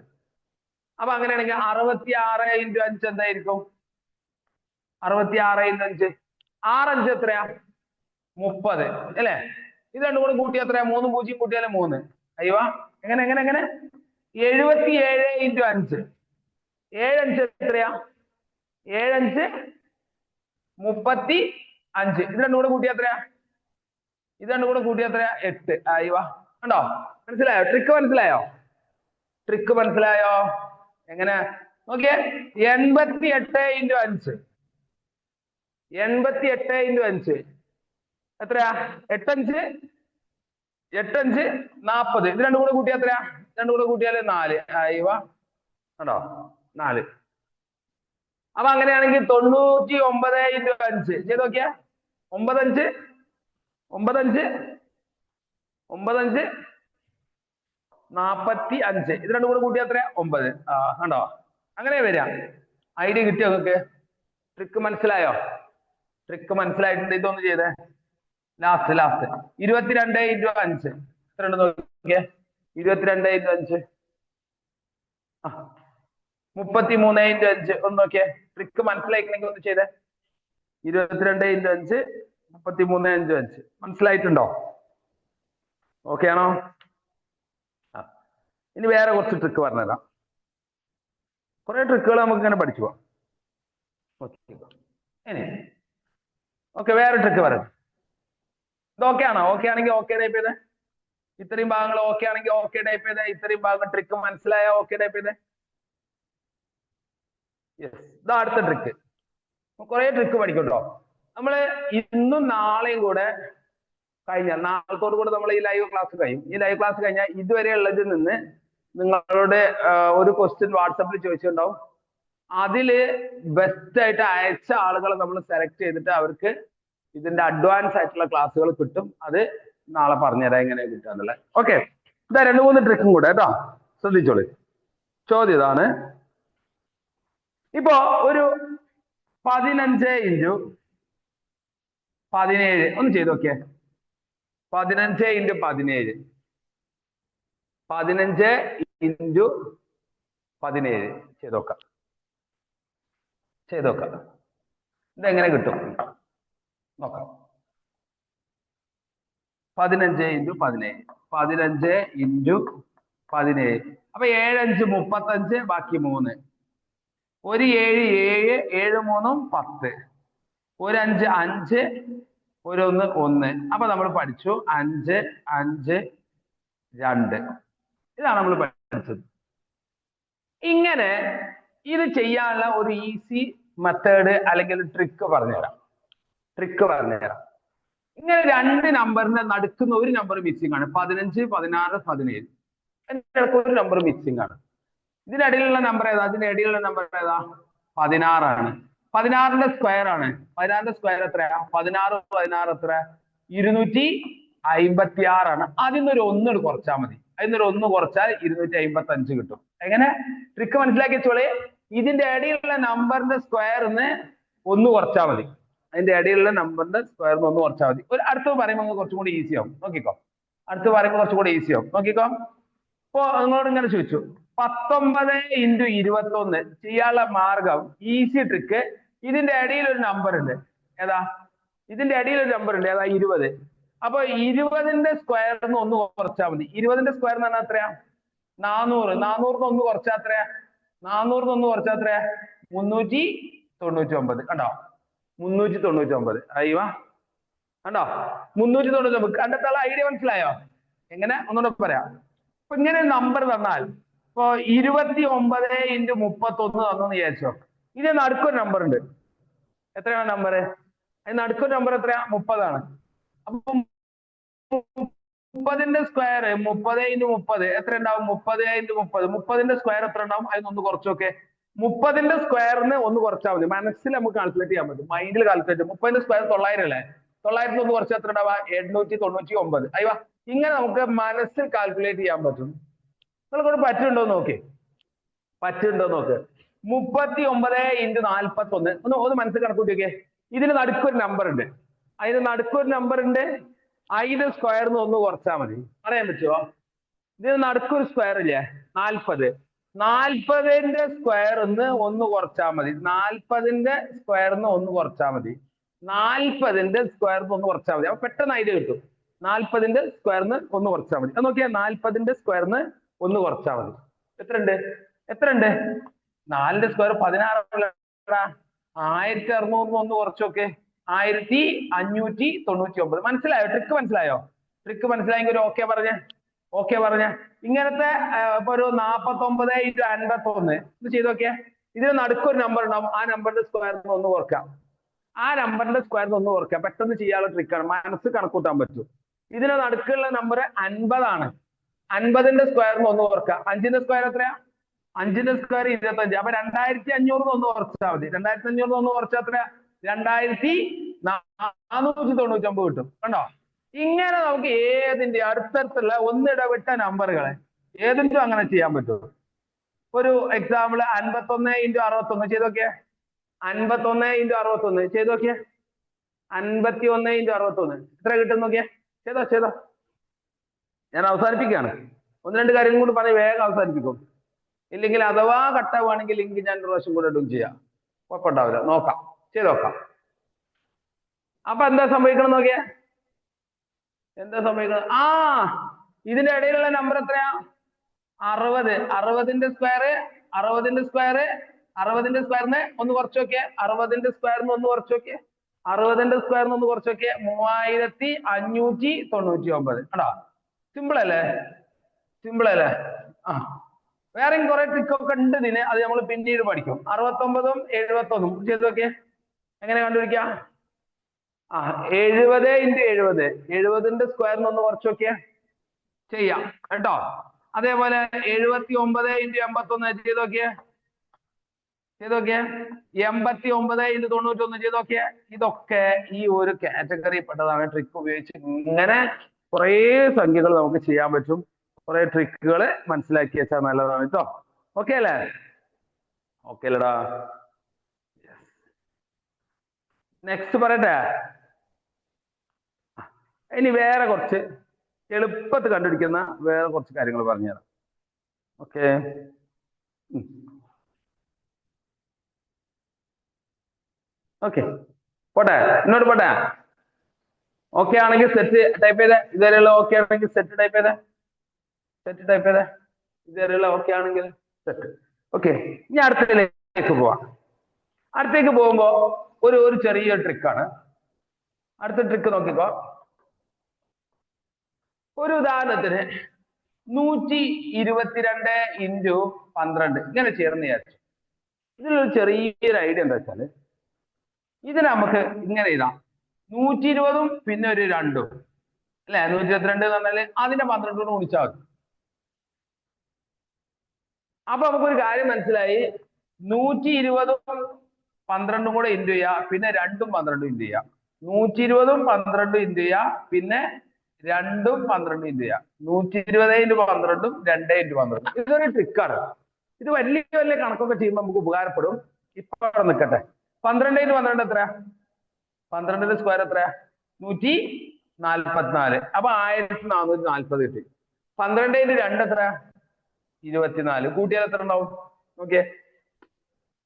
അപ്പൊ അങ്ങനെയാണെങ്കിൽ 66 ഇൻറ്റു 5 എന്തായിരിക്കും? 66 ഇൻറ്റു 5. 6 5 എത്രയാ? 30 അല്ലേ? ഇത് രണ്ടും കൂടെ കൂട്ടി എത്രയാ? 3 0 കൂട്ടിയാലേ 3. അയ്യോ, എങ്ങനെ എങ്ങനെ എങ്ങനെ? 77 ഇൻറ്റു 5. 7 5 എത്രയാ? 7 5 35. ഇത് രണ്ടും കൂടെ കൂട്ടിയാ എത്രയാ? ഇത് രണ്ടും കൂടെ കൂട്ടിയാ എത്രയാ? 8. അയ്യോ, കണ്ടോ? മനസ്സിലായോ? ട്രിക്ക് മനസ്സിലായോ? ട്രിക്ക് മനസ്സിലായോ? എങ്ങനെ നോക്കിയേ? 88 ഇൻറ്റു 5. 88 ഇൻറ്റു 5 എത്രയാ? 8 5 40. ഇത് രണ്ടും കൂടെ കൂട്ടിയാ എത്രയാ? രണ്ടും കൂടെ കൂട്ടിയാല് 4. അയ്യോ, കണ്ടോ? 4. അപ്പൊ അങ്ങനെയാണെങ്കിൽ 99 ഇൻറ്റു 5 ചെയ്ത് നോക്കിയാ? 9 5 9 5 45. ഇത് രണ്ടും കൂടെ കൂട്ടിയാ എത്രയാ? 9. കണ്ടോ? അങ്ങനെ വരിക. ഐഡിയ കിട്ടിയോ നിങ്ങൾക്ക്? ട്രിക്ക് മനസ്സിലായോ? ട്രിക്ക് മനസ്സിലായിട്ടുണ്ട്. ഇതൊന്ന് ചെയ്തേ. ലാസ്റ്റ് 22 ഇൻറ്റു 5 എത്ര ഉണ്ട് നോക്കിയേ? 22 ഇൻറ്റു 5 33 ഇൻറ്റു 5 ഒന്ന് നോക്കിയേ. ട്രിക്ക് മനസ്സിലായിക്കണമെങ്കിൽ ഒന്ന് ചെയ്തേ. 22 ഇൻറ്റു 5 33 ഇൻറ്റു 5 മനസ്സിലായിട്ടുണ്ടോ? ഓക്കെ ആണോ? ഇനി വേറെ കുറച്ച് ട്രിക്ക് പറഞ്ഞുതരാം. കുറെ ട്രിക്കുകൾ നമുക്ക് ഇങ്ങനെ പഠിച്ചു പോവാം. ഇനി ഓക്കെ, വേറെ ട്രിക്ക് പറയാം. ഇത് ഓക്കെ ആണോ? ഓക്കെ ആണെങ്കിൽ ഓക്കെ ടൈപ്പ് ചെയ്തേ. ഇത്രയും ഭാഗങ്ങൾ ഓക്കെ ആണെങ്കിൽ ഓക്കെ ടൈപ്പ് ചെയ്തേ. ഇത്രയും ഭാഗങ്ങൾ ട്രിക്ക് മനസ്സിലായ ഓക്കെ ടൈപ്പ് ചെയ്തേ. യെസ്, ഇതാ അടുത്ത ട്രിക്ക്. കുറെ ട്രിക്ക് പഠിക്കട്ടോ. നമ്മള് ഇന്നും നാളെയും കൂടെ കഴിഞ്ഞാൽ, നാളത്തോടു കൂടെ നമ്മൾ ഈ ലൈവ് ക്ലാസ് കഴിയും. ഈ ലൈവ് ക്ലാസ് കഴിഞ്ഞാൽ ഇതുവരെ ഉള്ളതിൽ നിന്ന് നിങ്ങളുടെ ഒരു ക്വസ്റ്റ്യൻ വാട്സപ്പിൽ ചോദിച്ചിട്ടുണ്ടാവും. അതില് ബെസ്റ്റ് ആയിട്ട് അയച്ച ആളുകളെ നമ്മൾ സെലക്ട് ചെയ്തിട്ട് അവർക്ക് ഇതിന്റെ അഡ്വാൻസ് ആയിട്ടുള്ള ക്ലാസ്സുകൾ കിട്ടും. അത് നാളെ പറഞ്ഞുതരാം എങ്ങനെ കിട്ടാന്നുള്ളത്. ഓക്കെ, ഇതാ 2-3 ട്രിക്കും കൂടെ കേട്ടോ, ശ്രദ്ധിച്ചോളൂ. ചോദ്യം ഇതാണ്. ഇപ്പോ ഒരു 15 ഇൻറ്റു 17 ഒന്ന് ചെയ്ത് നോക്കിയേ. 15 ഇൻറ്റു 17 15 ഇൻറ്റു 17 ചെയ്ത് നോക്കാം. ഇതെങ്ങനെ കിട്ടും നോക്കാം. 15 ഇൻറ്റു 17 15 ഇൻറ്റു 17. അപ്പൊ 7 5 35, ബാക്കി 3. ഒരു 7 7 7 3 10. ഒരു 5 5, ഒരു 1 1. അപ്പൊ നമ്മൾ പഠിച്ചു 5 5 2. ഇതാണ് നമ്മൾ പഠിച്ചത്. ഇങ്ങനെ ഇത് ചെയ്യാനുള്ള ഒരു ഈസി മെത്തേഡ് അല്ലെങ്കിൽ ട്രിക്ക് പറഞ്ഞുതരാം. ഇങ്ങനെ 2 നമ്പറിന്റെ നടുക്കുന്ന ഒരു നമ്പർ മിസ്സിംഗ് ആണ്. 15 16 17. ഒരു നമ്പർ മിസ്സിംഗ് ആണ്. ഇതിനിടയിലുള്ള നമ്പർ ഏതാ? 16 ആണ്. 16ന്റെ സ്ക്വയർ ആണ്. 16ന്റെ സ്ക്വയർ എത്രയാ? 16 16 എത്ര? 256 ആണ്. അതിന്നൊരു 1 കുറച്ചാൽ മതി. അതിന്നൊരു 1 കുറച്ചാൽ 255 കിട്ടും. എങ്ങനെ? ട്രിക്ക് മനസ്സിലാക്കി വെച്ചോളേ. ഇതിന്റെ ഇടയിലുള്ള നമ്പറിന്റെ സ്ക്വയറിന് 1 കുറച്ചാൽ മതി. അതിന്റെ ഇടയിലുള്ള നമ്പറിന്റെ സ്ക്വയറിന് 1 കുറച്ചാൽ മതി. ഒരു അടുത്ത് പറയുമ്പോൾ കുറച്ചും കൂടി ഈസി ആവും. നോക്കിക്കോ. നോക്കിക്കോ. ഇപ്പൊ നിങ്ങളോട് ഇങ്ങനെ ചോദിച്ചു 19 ഇൻറ്റു 21 ചെയ്യാനുള്ള മാർഗം, ഈസി ട്രിക്ക്. ഇതിന്റെ ഇടയിൽ ഒരു നമ്പർ ഉണ്ട്. ഏതാ? 20. അപ്പൊ 20ന്റെ സ്ക്വയറിന് 1 കുറച്ചാൽ മതി. 20ന്റെ സ്ക്വയർ എന്ന് പറഞ്ഞാൽ എത്രയാ? 400. 400ന് 1 കുറച്ചാൽ എത്രയാ? 399. കണ്ടോ? 399. അയ്യോ, കണ്ടോ? 399. കണ്ടെത്താനുള്ള ഐഡിയ മനസ്സിലായോ? എങ്ങനെ? ഒന്നുകൂടെ പറയാം. അപ്പൊ ഇങ്ങനെ നമ്പർ തന്നാൽ, ഇപ്പൊ 29 ഇൻറ്റു 31 തന്നെന്ന് വിചാരിച്ചോ. ഇത് നടുക്കൊരു നമ്പർ ഉണ്ട്. എത്രയാണ് നമ്പർ? അതിന് നടുക്കൊരു നമ്പർ എത്രയാ? 30 ആണ്. അപ്പൊ 30ന്റെ സ്ക്വയർ 30 × 30 എത്ര ഉണ്ടാവും? 30 × 30. 30ന്റെ സ്ക്വയർ എത്ര ഉണ്ടാവും? അതിനൊന്ന് കുറച്ചൊക്കെ. 30ന്റെ സ്ക്വയറിന് ഒന്ന് കുറച്ചാൽ മതി. മനസ്സിൽ നമുക്ക് കാൽക്കുലേറ്റ് ചെയ്യാൻ പറ്റും. മൈൻഡിൽ കാൽക്കുലേറ്റ്. 30ന്റെ സ്ക്വയർ 900 അല്ലേ? 900 ഒന്ന് കുറച്ച് എത്ര ഉണ്ടാവുക? 899. അയ്യോ, ഇങ്ങനെ നമുക്ക് മനസ്സിൽ കാൽക്കുലേറ്റ് ചെയ്യാൻ പറ്റും. നിങ്ങൾക്കൊണ്ട് പറ്റുന്നുണ്ടോ നോക്കി? പറ്റുന്നുണ്ടോ നോക്ക്. 39 × 41. ഒന്ന് മനസ്സിൽ കണക്കൂട്ടി നോക്കിയേ. ഇതിന് നടുക്കൊരു നമ്പർ ഉണ്ട്. അതിന് നടുക്കൊരു നമ്പർ ഉണ്ട്. അതിന്റെ സ്ക്വയറിന് ഒന്ന് കുറച്ചാൽ മതി. അറിയാൻ പറ്റുമോ? ഇതിന് നടുക്കൊരു സ്ക്വയർ ഇല്ലേ? 40. 40ന്റെ സ്ക്വയറിന് ഒന്ന് കുറച്ചാൽ മതി. 40ന്റെ സ്ക്വയറിന് ഒന്ന് കുറച്ചാൽ മതി. 40ന്റെ സ്ക്വയറിന് ഒന്ന് കുറച്ചാൽ മതി. അപ്പൊ പെട്ടെന്ന് ഐഡിയ കിട്ടും. 40ന്റെ സ്ക്വയറിന് ഒന്ന് കുറച്ചാൽ മതി. അത് നോക്കിയാൽ 40ന്റെ സ്ക്വയറിന് ഒന്ന് കുറച്ചാൽ മതി. എത്രയുണ്ട്? എത്രയുണ്ട്? 4ന്റെ സ്ക്വയർ 16. 1600 ഒന്ന് കുറച്ചൊക്കെ. 1599. മനസ്സിലായോ? ട്രിക്ക് മനസ്സിലായോ? ട്രിക്ക് മനസ്സിലായെങ്കിൽ ഒരു ഓക്കെ പറഞ്ഞേ. ഓക്കെ പറഞ്ഞ. ഇങ്ങനത്തെ ഇപ്പൊ ഒരു 49 × 51 ഇത് ചെയ്ത് നോക്കിയേ. ഇതിന് നടുക്കൊരു നമ്പർ ഉണ്ടാവും. ആ നമ്പറിന്റെ സ്ക്വയറിന് ഒന്ന് കുറക്കാം. ആ നമ്പറിന്റെ സ്ക്വയറിന് ഒന്ന് കുറക്കാം. പെട്ടെന്ന് ചെയ്യാനുള്ള ട്രിക്കാണ്. മനസ്സ് കണക്കൂട്ടാൻ പറ്റും. ഇതിന് നടുക്കുള്ള നമ്പർ 50 ആണ്. 50ന്റെ സ്ക്വയറിന് ഒന്ന് കുറക്കാം. 5ന്റെ സ്ക്വയർ എത്രയാ? 5ന്റെ സ്ക്വയർ 25. അപ്പൊ 2500 ഒന്ന് കുറച്ചാൽ മതി. 2500 ഒന്ന് കുറച്ചാൽ എത്രയാ? 2499 കിട്ടും. കണ്ടോ? ഇങ്ങനെ നമുക്ക് ഏതിന്റെ അടുത്തടുത്തുള്ള ഒന്നിടവിട്ട നമ്പറുകളെ ഏതിനും അങ്ങനെ ചെയ്യാൻ പറ്റും. ഒരു എക്സാമ്പിൾ 51 × 61 ചെയ്ത് നോക്കിയേ. 51 × 61 ചെയ്ത് നോക്കിയേ. 51 × 61 എത്ര കിട്ടും നോക്കിയേ. ചെയ്തോ. ഞാൻ അവസാനിപ്പിക്കുകയാണ്. ഒന്ന് രണ്ട് കാര്യങ്ങൾ കൂടി പറഞ്ഞ് വേഗം അവസാനിപ്പിക്കും. ഇല്ലെങ്കിൽ അഥവാ കട്ടാവുകയാണെങ്കിൽ ലിങ്ക് ഞാൻ ഒരു പ്രാവശ്യം കൂടെ ഇടും ചെയ്യാം. കുഴപ്പമുണ്ടാവില്ല. നോക്കാം, ചെയ്ത് നോക്കാം. അപ്പൊ എന്താ സംഭവിക്കണം നോക്കിയേ. എന്താ സംഭവിക്കുന്നത്? ഇതിന്റെ ഇടയിലുള്ള നമ്പർ എത്രയാ? 60. 60ന്റെ സ്ക്വയർ 60ന്റെ സ്ക്വയറിന് ഒന്ന് കുറച്ച് നോക്കിയേ. 60ന്റെ സ്ക്വയറിന് ഒന്ന് കുറച്ച് നോക്കിയേ. 60ന്റെ സ്ക്വയറിന് ഒന്ന് കുറച്ച് നോക്കിയേ. 3599. കണ്ടോ? സിമ്പിൾ അല്ലേ? സിമ്പിൾ അല്ലേ? വേറെയും കുറെ ട്രിക്കൊക്കെ ഉണ്ട് ഇതിന്. അത് നമ്മൾ പിന്നീട് പഠിക്കും. 69ഉം 71ഉം ചെയ്ത് നോക്കിയേ. എങ്ങനെ കണ്ടുപിടിക്കാം? 70 × 70. 70ന്റെ സ്ക്വയറിന് ഒന്ന് കുറച്ച് നോക്കിയേ. ചെയ്യാം കേട്ടോ. അതേപോലെ 79 × 81 ചെയ്ത് നോക്കിയേ. 89 × 91 ചെയ്ത് നോക്കിയേ. ഇതൊക്കെ ഈ ഒരു കാറ്റഗറി പെട്ടതാണ്. ട്രിക്ക് ഉപയോഗിച്ച് ഇങ്ങനെ കുറെ സംഖ്യകൾ നമുക്ക് ചെയ്യാൻ പറ്റും. കുറെ ട്രിക്കുകൾ മനസ്സിലാക്കി വെച്ചാൽ നല്ലതാണ് കേട്ടോ. ഓക്കെ അല്ലേ? ഓക്കെ അല്ലടാ? നെക്സ്റ്റ് പറയട്ടെ. ഇനി വേറെ കുറച്ച് എളുപ്പത്തിൽ കണ്ടുപിടിക്കുന്ന വേറെ കുറച്ച് കാര്യങ്ങൾ പറഞ്ഞുതരാം. ഓക്കെ. ഓക്കെ, പോട്ടെ. ഇന്നോട്ട് പോട്ടെ. ഓക്കെ ആണെങ്കിൽ സെറ്റ് ടൈപ്പ് ചെയ്തേ. ഇതുവരെയുള്ള ഓക്കെ ആണെങ്കിൽ സെറ്റ് ടൈപ്പ് ചെയ്തേ. ഇതുവരെയുള്ള ഓക്കെ ആണെങ്കിൽ സെറ്റ്. ഓക്കെ, ഇനി അടുത്തതിലേക്ക് പോവാം. അടുത്തേക്ക് പോകുമ്പോ ഒരു ചെറിയ ട്രിക്കാണ്. അടുത്ത ട്രിക്ക് നോക്കിക്കോ. ഒരു ഉദാഹരണത്തിന് 122 × 12 ഇങ്ങനെ ചേർന്ന് വിചാരിച്ചു. ഇതിലൊരു ചെറിയൊരു ഐഡിയ എന്താ വെച്ചാല്, ഇത് നമുക്ക് ഇങ്ങനെ എഴുതാം. 120ഉം പിന്നെ ഒരു 2ഉം അല്ലെ? 122 എന്ന് പറഞ്ഞാല് അതിന്റെ 12 കൊണ്ട് ഗുണിച്ചാൽ മതി. അപ്പൊ നമുക്കൊരു കാര്യം മനസ്സിലായി. 120ഉം 12ഉം കൂടെ ഇൻറ്റു ചെയ്യാം. പിന്നെ 2ഉം 12ഉം ഇൻറ്റു ചെയ്യാം. 120ഉം 12ഉം ഇൻറ്റു ചെയ്യാം. പിന്നെ 2ഉം 12ഉം ഇൻറ്റു ചെയ്യാം. 120 × 12ഉം 2 × 12. ഇതൊരു ട്രിക്കാണ്. ഇത് വലിയ കണക്കൊക്കെ ചെയ്യുമ്പോൾ നമുക്ക് ഉപകാരപ്പെടും. ഇപ്പൊ അവിടെ നിൽക്കട്ടെ. 12 × 12 എത്രയാ? 12ന്റെ സ്ക്വയർ എത്രയാ? 144. അപ്പൊ 1440 കിട്ടി. 12 × 2 എത്രയാ? 24. കൂട്ടിയാൽ എത്ര ഉണ്ടാവും നോക്കിയേ.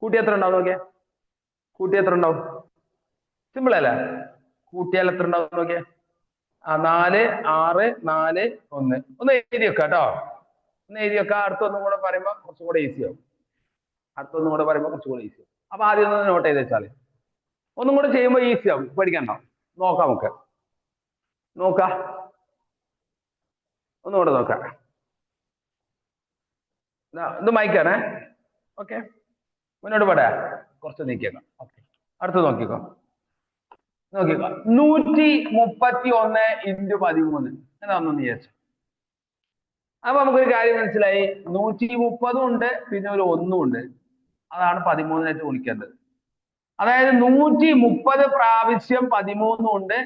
കൂട്ടിയാൽ എത്ര ഉണ്ടാവും? സിമ്പിൾ അല്ലേ? കൂട്ടിയാൽ എത്ര ഉണ്ടാവും നോക്കിയേ. 4 6 4 1. ഒന്ന് എഴുതി വെക്കാം കേട്ടോ. ഒന്ന് എഴുതി വെക്കാം. അടുത്തൊന്നും കൂടെ പറയുമ്പോൾ കുറച്ചും കൂടെ ഈസി ആവും. അപ്പൊ ആദ്യം ഒന്ന് നോട്ട് ചെയ്ത് വെച്ചാല് ഒന്നും കൂടെ ചെയ്യുമ്പോൾ ഈസി ആവും. പേടിക്കണ്ട. നോക്കാം, നമുക്ക് നോക്കാം. ഒന്നുകൂടെ നോക്കാം. ഇത് മൈക്കാണേ. ഓക്കെ, മുന്നോട്ട് പോട്ടെ. കുറച്ച് നീക്കിയേക്കാം. ഓക്കെ, അടുത്ത് നോക്കിക്കോ. 131 × 13. തന്നു വിചാരിച്ചു. അപ്പൊ നമുക്കൊരു കാര്യം മനസ്സിലായി, 130 ഉണ്ട്, പിന്നെ ഒരു 1 ഉണ്ട്. അതാണ് 13 ഗുണിക്കേണ്ടത്. അതായത് 130 പ്രാവശ്യം 13 ഉണ്ട്,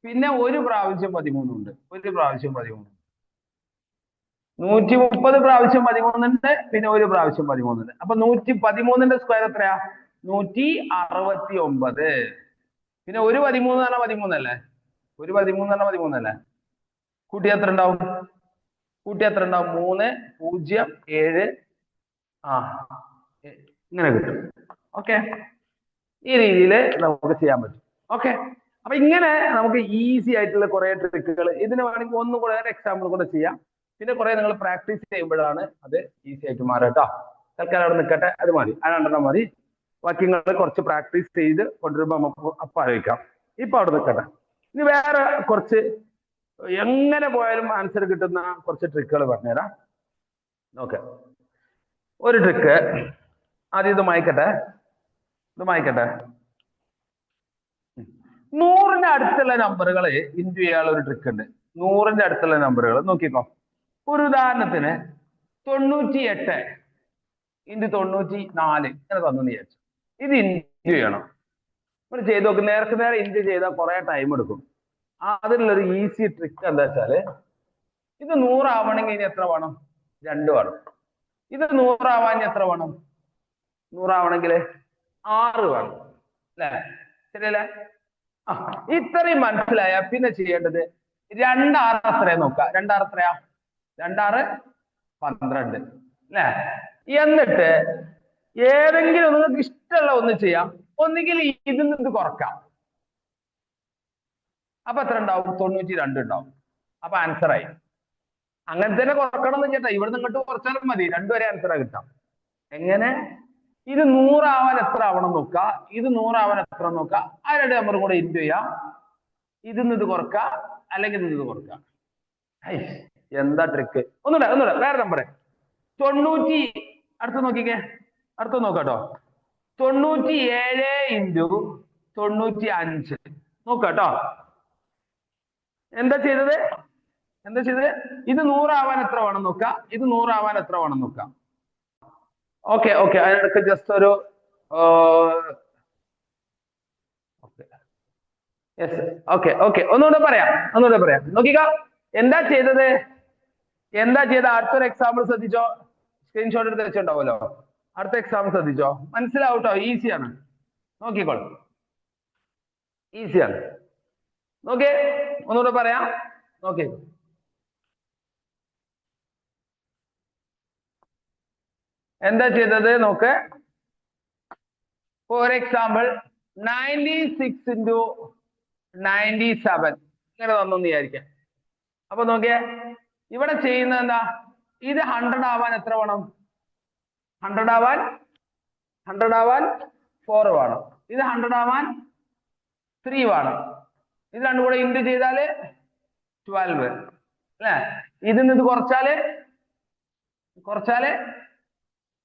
പിന്നെ ഒരു പ്രാവശ്യം 13 ഉണ്ട്. ഒരു പ്രാവശ്യം 13. 130 പ്രാവശ്യം 13 ഉണ്ട്, പിന്നെ ഒരു പ്രാവശ്യം 13 ഉണ്ട്. അപ്പൊ 113ന്റെ സ്ക്വയർ എത്രയാ? 169. പിന്നെ ഒരു 13 എന്ന് പറഞ്ഞാൽ 13 അല്ലേ? ഒരു 13 എന്ന് പറഞ്ഞാൽ 13 അല്ലേ? കൂട്ടി എത്ര ഉണ്ടാവും? 3, 0, 7. ഇങ്ങനെ കിട്ടും. ഓക്കെ, ഈ രീതിയിൽ നമുക്ക് ചെയ്യാൻ പറ്റും. ഓക്കെ, അപ്പൊ ഇങ്ങനെ നമുക്ക് ഈസി ആയിട്ടുള്ള കുറെ ട്രിക്കുകൾ, ഇതിന് വേണമെങ്കിൽ ഒന്നുകൂടെ എക്സാമ്പിൾ കൂടെ ചെയ്യാം. പിന്നെ കുറെ നിങ്ങൾ പ്രാക്ടീസ് ചെയ്യുമ്പോഴാണ് അത് ഈസി ആയിട്ട് മാറുക കേട്ടോ. തൽക്കാലം അവിടെ നിൽക്കട്ടെ, അത് മതി, ആ 2 മതി. ബാക്കി നിങ്ങൾ കുറച്ച് പ്രാക്ടീസ് ചെയ്ത് കൊണ്ടുവരുമ്പോൾ നമുക്ക് അപ്പം ആലോചിക്കാം. ഇപ്പൊ അവിടെ നിൽക്കട്ടെ. ഇനി വേറെ കുറച്ച് എങ്ങനെ പോയാലും ആൻസർ കിട്ടുന്ന കുറച്ച് ട്രിക്കുകൾ പറഞ്ഞുതരാം. ഓക്കെ, ഒരു ട്രിക്ക് ആദ്യം ഇത് മായ്ക്കട്ടെ. 100ന്റെ അടുത്തുള്ള നമ്പറുകൾ ഇൻറ്റു ചെയ്യാനുള്ള ഒരു ട്രിക്ക് ഉണ്ട്. 100ന്റെ അടുത്തുള്ള നമ്പറുകൾ നോക്കിക്കോ. ഒരു ഉദാഹരണത്തിന് 98 ഇൻറ്റു 94 ഇങ്ങനെ തന്നു വിചാരിച്ചു. ഇത് ഇൻറ്റു ചെയ്യണം. നമ്മൾ ചെയ്ത് നോക്ക്. നേരെ ഇൻറ്റു ചെയ്താൽ കുറെ ടൈം എടുക്കും. അതിനുള്ളൊരു ഈസി ട്രിക്ക് എന്താ വെച്ചാല്, ഇത് 100 ആവണമെങ്കിൽ ഇനി എത്ര വേണം? 2 വേണം. ഇത് 100 ആവാൻ എത്ര വേണം? 100 ആവണമെങ്കിൽ 6 വേണം അല്ലേ? ശരിയല്ലേ? ഇത്രയും മനസ്സിലായ പിന്നെ ചെയ്യേണ്ടത് 2 6 എത്രയാ നോക്കുക. 2 6 എത്രയാ? 2 6 12 അല്ലേ? എന്നിട്ട് ഏതെങ്കിലും നിങ്ങൾക്ക് ഇഷ്ടമുള്ള ഒന്ന് ചെയ്യാം. ഒന്നുകിൽ ഇതിൽ നിന്ന് കുറക്കാം. അപ്പൊ എത്ര ഉണ്ടാവും? 92 ഉണ്ടാവും. അപ്പൊ ആൻസർ ആയി. അങ്ങനെ തന്നെ കുറക്കണം എന്ന് ചേട്ടാ. ഇവിടെ നിങ്ങോട്ട് കുറച്ചാലും മതി, 2 വരെ ആൻസർ കിട്ടാം. എങ്ങനെ? ഇത് 100 ആവാൻ എത്ര ആവണം നോക്കുക, ഇത് 100 ആവാൻ എത്ര നോക്കുക. ആ 2 നമ്പർ കൂടെ ഇൻറ്റു ചെയ്യാം. ഇതിന്ന് ഇത് കുറക്കുക, അല്ലെങ്കിൽ ഇത് കുറക്കുക. എന്താ ട്രിക്ക്? ഒന്നുകൂടെ വേറെ നമ്പർ 90. അടുത്ത് നോക്കിക്കേ, അടുത്ത് നോക്കാട്ടോ. 97 ഇൻറ്റു 95 നോക്കാട്ടോ. എന്താ ചെയ്തത്? ഇത് 100 ആവാൻ എത്ര വേണം നോക്കുക, ഇത് 100 ആവാൻ എത്ര വേണം നോക്കുക. ഓക്കെ, അതിനിടയ്ക്ക് ജസ്റ്റ് ഒരു ഒന്നുകൂടെ പറയാം. നോക്കിക്ക, എന്താ ചെയ്തത്? അടുത്തൊരു എക്സാമ്പിൾ ശ്രദ്ധിച്ചോ. സ്ക്രീൻഷോട്ട് എടുത്ത് വെച്ചിട്ടുണ്ടാവുമല്ലോ. അടുത്ത എക്സാമ്പിൾ ശ്രദ്ധിച്ചോ. മനസ്സിലാവട്ടോ, ഈസിയാണ്. നോക്കിക്കോളൂ, ഈസിയാണ്. നോക്കിയേ, ഒന്നുകൂടെ പറയാം. നോക്കി, എന്താ ചെയ്തത് നോക്ക്. ഫോർ എക്സാമ്പിൾ 96 ഇൻറ്റു 97 ഇങ്ങനെ തന്നു വിചാരിക്കാം. അപ്പൊ നോക്കിയേ, ഇവിടെ ചെയ്യുന്നത് എന്താ? ഇത് 100 ആവാൻ എത്ര വേണം? 100 ആവാൻ 4 വേണം. ഇത് 100 ആവാൻ 3 വേണം. ഇത് രണ്ടും കൂടെ ഇൻറ്റു ചെയ്താല് 12 അല്ലേ? ഇതിന്ന് ഇത് കുറച്ചാല്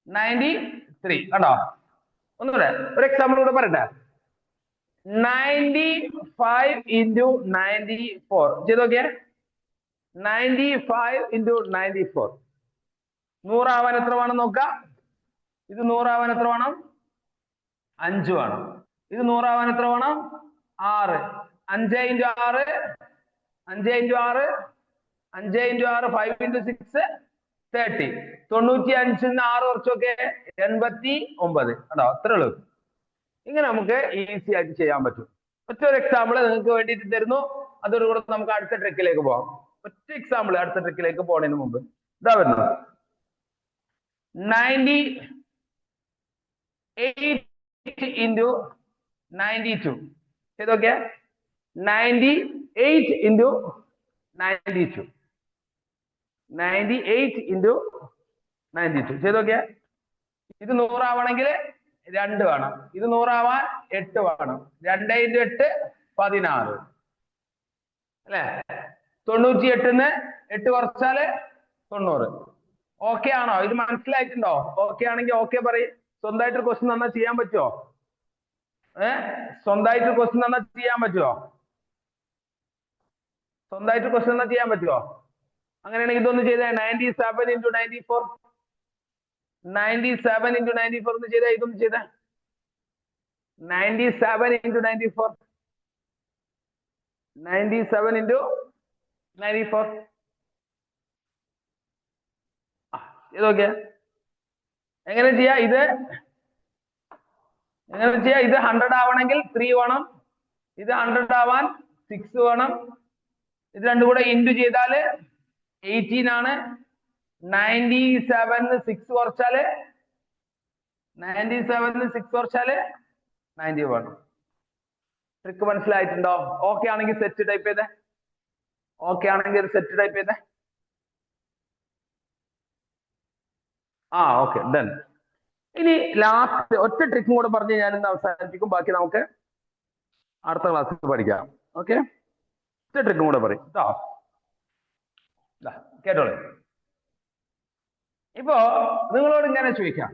93. കണ്ടോ? ഒന്നുകൂടെ ഒരു എക്സാമ്പിൾ കൂടെ പറയട്ടെ. 95 ഇൻറ്റു 94 ചെയ്ത് നോക്കിയേ. 95 ഇൻറ്റു 94 100 ആവാൻ എത്ര വേണം നോക്കാം. ഇത് 100 ആവാൻ എത്ര വേണം? 5 വേണം. ഇത് 100 ആവാൻ എത്ര വേണം? 6. 5 ഇൻറ്റു 6 5 ഇൻറ്റു 6 5 ഇൻറ്റു 6 5 ഇൻറ്റു 6 30. 95 6 കുറച്ചൊക്കെ 89. കേട്ടോ, അത്രേ ഉള്ളൂ. ഇങ്ങനെ നമുക്ക് ഈസി ആയിട്ട് ചെയ്യാൻ പറ്റും. ഒറ്റൊരു എക്സാമ്പിൾ നിങ്ങൾക്ക് വേണ്ടിയിട്ട് തരുന്നു. അതോടുകൂടെ നമുക്ക് അടുത്ത ട്രിക്കിലേക്ക് പോകാം. ഒറ്റ എക്സാമ്പിൾ അടുത്ത ട്രിക്കിലേക്ക് പോകുന്നതിന് മുമ്പ് ഇതാ വരുന്നത്. 98 ഇൻറ്റു 92 ചെയ്തൊക്കെ. 98 ഇൻറ്റു 92 98 ഇൻറ്റു 92 ചെയ്തൊക്കെ. ഇത് 100 ആവണമെങ്കിൽ 2 വേണം. ഇത് 100 ആവാൻ 8 വേണം. 2 ഇൻറ്റു 8 16 അല്ലേ? 98ന്ന് 8 കുറച്ചാല് 90. ഓക്കെ ആണോ? ഇത് മനസ്സിലായിട്ടുണ്ടോ? ഓക്കെ ആണെങ്കിൽ ഓക്കെ പറയും. സ്വന്തമായിട്ട് ക്വസ്റ്റ്യൻ തന്നാൽ ചെയ്യാൻ പറ്റുമോ? സ്വന്തമായിട്ട് ക്വസ്റ്റ്യൻ തന്നാൽ ചെയ്യാൻ പറ്റുമോ? സ്വന്തമായിട്ട് ക്വസ്റ്റ്യൻ എന്നാ ചെയ്യാൻ പറ്റുമോ? അങ്ങനെയാണെങ്കിൽ ഇതൊന്ന് ചെയ്തേ. 97 into 94. 97 into 94 ഒന്ന് ചെയ്തേ. ഇതൊന്ന് ചെയ്തേ. 97 into 94. 97 into 94. ഇതൊക്കെ എങ്ങനെ ചെയ്യാ? ഇത് എങ്ങനെ ചെയ്യാ? ഇത് 100 ആവണമെങ്കിൽ 3 വേണം. ഇത് 100 ആവാൻ 6 വേണം. ഇത് രണ്ടും കൂടെ ഇൻറ്റു ചെയ്താല് 18 ആണ്. 97 6 കുറച്ചാല് 90 വേണം. ട്രിക്ക് മനസ്സിലായിട്ടുണ്ടോ? ഓക്കെ ആണെങ്കിൽ സെറ്റ് ടൈപ്പ് ചെയ്തേ. ഓക്കെ ആണെങ്കിൽ ഒരു സെറ്റ് ടൈപ്പ് ചെയ്തേ. Okay done. ഇനി ലാസ്റ്റ് ഒറ്റ ട്രിക്കും കൂടെ പറഞ്ഞ് ഞാൻ ഇന്ന് അവസാനിപ്പിക്കും. ബാക്കി നമുക്ക് അടുത്ത ക്ലാസ്സിൽ പഠിക്കാം. ഓക്കെ, ഒറ്റ ട്രിക്കും കൂടെ പറയും കേട്ടോ. കേട്ടോളൂ. ഇപ്പോ നിങ്ങളോട് ഇങ്ങനെ ചോദിക്കാം,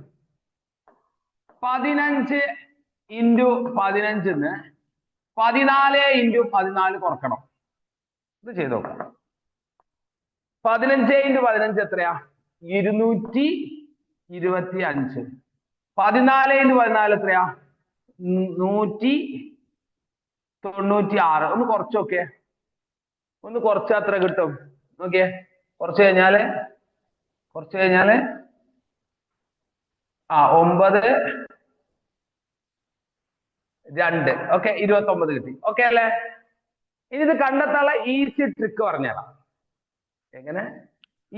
15 into 15 14 into 14 കുറക്കണം. ഇത് ചെയ്ത് നോക്കാം. 15 into 15 എത്രയാ? 225. 14 into 14 എത്രയാ? 196. ഒന്ന് കുറച്ചോക്കെ, ഒന്ന് കുറച്ച് എത്ര കിട്ടും നോക്കിയേ. കുറച്ച് കഴിഞ്ഞാല് 9 2. ഓക്കെ, 29 കിട്ടി. ഓക്കെ അല്ലേ? ഇനി ഇത് കണ്ടെത്താനുള്ള ഈസി ട്രിക്ക് പറഞ്ഞുതരാം. എങ്ങനെ?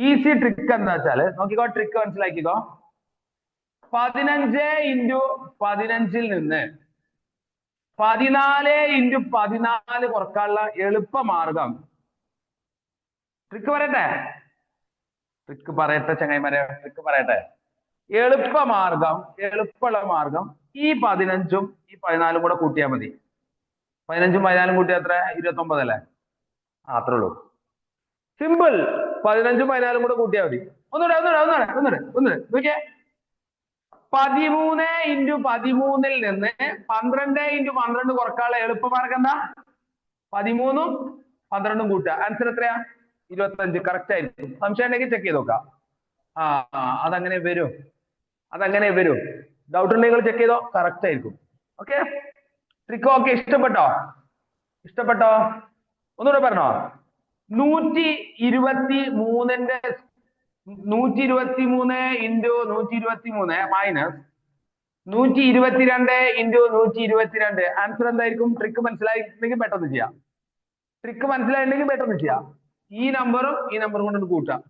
ഈസി ട്രിക്ക് എന്താ വെച്ചാല് നോക്കിക്കോ, ട്രിക്ക് മനസ്സിലാക്കിക്കോ. 15 into 15 നിന്ന് 14 into 14 കുറക്കാനുള്ള എളുപ്പ മാർഗം. ട്രിക്ക് പറയട്ടെ? ട്രിക്ക് പറയട്ടെ ചങ്ങായിമാരെ, ട്രിക്ക് പറയട്ടെ. എളുപ്പമുള്ള മാർഗം ഈ 15ഉം ഈ 14 കൂടെ കൂട്ടിയാൽ മതി. 15ഉം 14 കൂട്ടിയാൽ എത്ര? 29 അല്ലേ? അത്രേ ഉള്ളൂ. സിമ്പിൾ. 15ഉം 14 കൂടെ കൂട്ടിയാൽ മതി. ഒന്നുകൂടെ നോക്കിയേ. 13 into 13 നിന്ന് 12 into 12 കുറക്കാനുള്ള എളുപ്പമാർഗം എന്താ? 13ഉം 12ഉം കൂട്ടുക. ആൻസർ എത്രയാ? 25. കറക്റ്റ് ആയിരിക്കും. സംശയം ഉണ്ടെങ്കിൽ ചെക്ക് ചെയ്ത് നോക്കാം. അതങ്ങനെ വരും. ഡൗട്ട് ഉണ്ടെങ്കിൽ ചെക്ക് ചെയ്തോ, കറക്റ്റ് ആയിരിക്കും. Okay, trick okay. ഇഷ്ടപ്പെട്ടോ? ഒന്നുകൂടെ പറഞ്ഞോ. 123 into 123 മൈനസ് 122 into 122. ആൻസർ എന്തായിരിക്കും? ട്രിക്ക് മനസ്സിലായിട്ടുണ്ടെങ്കിൽ പെട്ടെന്ന് ചെയ്യാം. ഈ നമ്പറും ഈ നമ്പറും കൊണ്ട് കൂട്ടാം.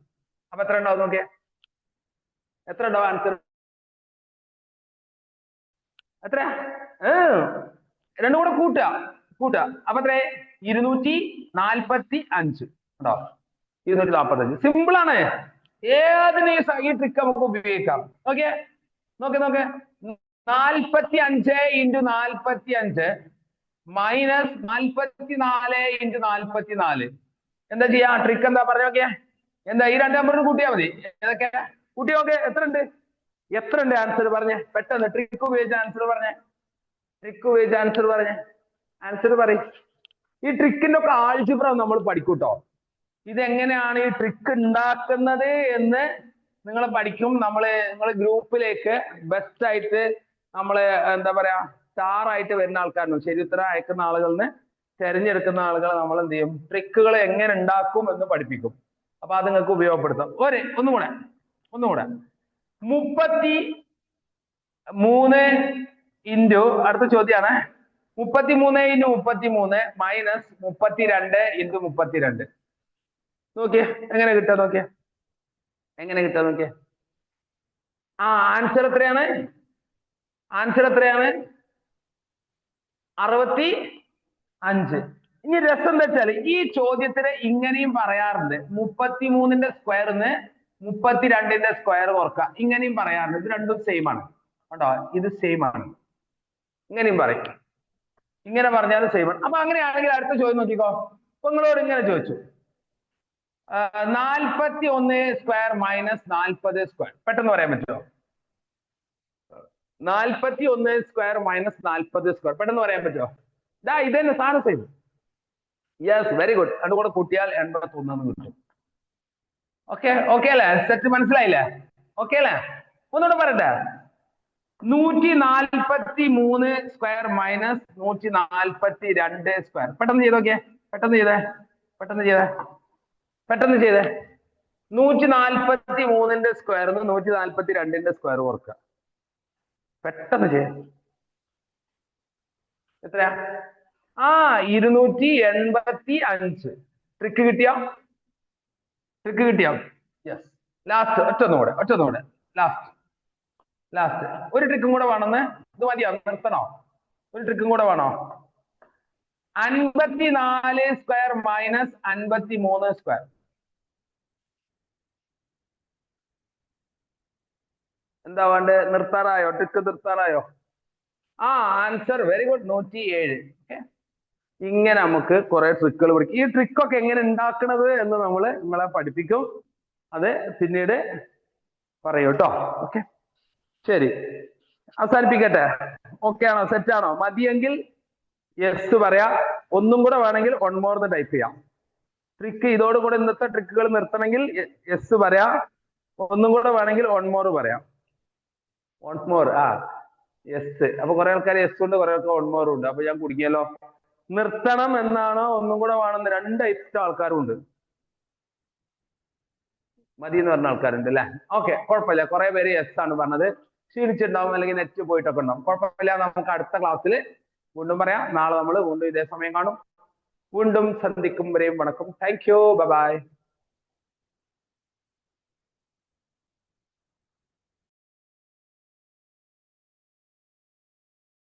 അപ്പൊ എത്ര ഉണ്ടാവും നോക്കിയേ? എത്ര ഉണ്ടാവും ആൻസർ? എത്ര? രണ്ടും കൂടെ കൂട്ടുക. അപ്പൊ എത്ര? 245 ഉണ്ടോ? 245. സിമ്പിൾ ആണ്. ഏതിന് ഈ ട്രിക്ക് നമുക്ക് ഉപയോഗിക്കാം. ഓക്കെ, നോക്കെ 45 into 45 മൈനസ് 44 into 44. എന്താ ചെയ്യാ? ട്രിക്ക് എന്താ പറഞ്ഞു നോക്കിയേ? എന്താ? ഈ രണ്ട് നമ്പറിന് കൂട്ടിയാൽ മതി. ഏതൊക്കെ കൂട്ടി നോക്കെ? എത്ര ഉണ്ട് ആൻസർ പറഞ്ഞേ പെട്ടെന്ന്. ട്രിക്ക് ഉപയോഗിച്ച ആൻസർ പറയും. ഈ ട്രിക്കിന്റെ ഒക്കെ ആൾജിബ്ര നമ്മൾ പഠിക്കൂട്ടോ. ഇതെങ്ങനെയാണ് ഈ ട്രിക്ക് ഉണ്ടാക്കുന്നത് എന്ന് നിങ്ങൾ പഠിക്കും. നിങ്ങൾ ഗ്രൂപ്പിലേക്ക് ബെസ്റ്റ് ആയിട്ട് എന്താ പറയാ, സ്റ്റാർ ആയിട്ട് വരുന്ന ആൾക്കാരുണ്ട്. ശരി ഉത്തരം അയക്കുന്ന ആളുകളിന് തിരഞ്ഞെടുക്കുന്ന ആളുകളെ നമ്മൾ എന്ത് ചെയ്യും? ട്രിക്കുകൾ എങ്ങനെ ഉണ്ടാക്കും എന്ന് പഠിപ്പിക്കും. അപ്പൊ അത് നിങ്ങൾക്ക് ഉപയോഗപ്പെടുത്താം. ഒന്നുകൂടെ 33 into അടുത്ത ചോദ്യമാണ്. 33 into 33 മൈനസ് 32 into 32. നോക്കിയേ എങ്ങനെ കിട്ടാ നോക്കിയേ. ആൻസർ എത്രയാണ്? 65. ഇനി രസം എന്താ വെച്ചാല് ഈ ചോദ്യത്തിന് ഇങ്ങനെയും പറയാറുണ്ട്. 33ന്റെ സ്ക്വയറിന് 32ന്റെ സ്ക്വയർ കുറക്കുക. ഇങ്ങനെയും പറയാറുണ്ട്. ഇത് രണ്ടും സെയിം ആണ് കേട്ടോ. ഇത് സെയിം ആണ്. ഇങ്ങനെയും പറയും. ഇങ്ങനെ പറഞ്ഞാലും സെയിം ആണ്. അപ്പൊ അങ്ങനെയാണെങ്കിൽ അടുത്ത ചോദ്യം നോക്കിക്കോ. അപ്പൊ നിങ്ങളോട് ഇങ്ങനെ ചോദിച്ചു, 41 സ്ക്വയർ മൈനസ് 40 സ്ക്വയർ. പെട്ടെന്ന് പറയാൻ പറ്റുമോ? 41 സ്ക്വയർ മൈനസ് 40 സ്ക്വയർ പെട്ടെന്ന് പറയാൻ പറ്റുമോ? ഇതന്നെ സാധനം സെയിം. Yes very good. രണ്ടും കൂടെ കൂട്ടിയാൽ 81 കിട്ടും. ഓക്കെ ഓക്കെ അല്ലേ? സെറ്റ് മനസ്സിലായില്ലേ? ഓക്കെ അല്ലേ? ഒന്നുകൂടെ പറയട്ടെ. 143 സ്ക്വയർ മൈനസ് 142 സ്ക്വയർ. പെട്ടെന്ന് ചെയ്ത് നോക്കിയേ. പെട്ടെന്ന് ചെയ്തേ. പെട്ടെന്ന് ചെയ്തേ. പെട്ടെന്ന് ചെയ്തേ. 143ന്റെ സ്ക്വയർ 142ന്റെ സ്ക്വയർ ഓർക്കുക. പെട്ടെന്ന് ചെയ്യ. എത്രയാ? 285. ട്രിക്ക് കിട്ടിയോ? ട്രിക്ക് കിട്ടിയോ? യെസ്. ലാസ്റ്റ് ഒറ്റൊന്നുകൂടെ ലാസ്റ്റ് ഒരു ട്രിക്കും കൂടെ വേണമെന്ന്. ഇത് മതിയോ? നിർത്തണോ? ഒരു ട്രിക്കും കൂടെ വേണോ? 54 സ്ക്വയർ മൈനസ് 53 സ്ക്വയർ. എന്താ വേണ്ടത്? നിർത്താറായോ? ട്രിക്ക് നിർത്താറായോ? Answer very good. 107. ഇങ്ങനെ നമുക്ക് കുറെ ട്രിക്കുകൾ പഠിക്കും. ഈ ട്രിക്കൊക്കെ എങ്ങനെ ഉണ്ടാക്കണത് എന്ന് നിങ്ങളെ പഠിപ്പിക്കും. അത് പിന്നീട് പറയൂ കേട്ടോ. ഓക്കെ ശരി, അവസാനിപ്പിക്കട്ടെ. ഓക്കെ ആണോ? സെറ്റ് ആണോ? മതിയെങ്കിൽ യെസ് പറയാ. ഒന്നും കൂടെ വേണമെങ്കിൽ വൺ മോർ എന്ന് ടൈപ്പ് ചെയ്യാം. ട്രിക്ക് ഇതോടുകൂടെ ഇന്നത്തെ ട്രിക്കുകൾ നിർത്തണമെങ്കിൽ യെസ് പറയാ. ഒന്നും കൂടെ വേണമെങ്കിൽ വൺ മോർ പറയാം. One more. യെസ്. അപ്പൊ കുറെ ആൾക്കാർ യെസ് ഉണ്ട്, കുറെ ആൾക്കാർ വൺ മോർ ഉണ്ട്. അപ്പൊ ഞാൻ കുടുങ്ങിയല്ലോ. നിർത്തണം എന്നാണോ ഒന്നും കൂടെ വേണമെന്ന് 2 ടൈപ്പ് ആൾക്കാരും ഉണ്ട്. മതി എന്ന് പറഞ്ഞ ആൾക്കാരുണ്ട് അല്ലെ? ഓക്കെ കുഴപ്പമില്ല. കുറെ പേര് യെസ് ആണ് പറഞ്ഞത്. ക്ഷീണിച്ചിട്ടുണ്ടാവും, അല്ലെങ്കിൽ നെറ്റ് പോയിട്ടൊക്കെ ഉണ്ടാവും. കുഴപ്പമില്ല. നമുക്ക് അടുത്ത ക്ലാസ്സിൽ വീണ്ടും പറയാം. നാളെ നമ്മൾ വീണ്ടും ഇതേ സമയം കാണും. വീണ്ടും സന്ധിക്കും വരെയും വണക്കം. Thank you. Bye bye.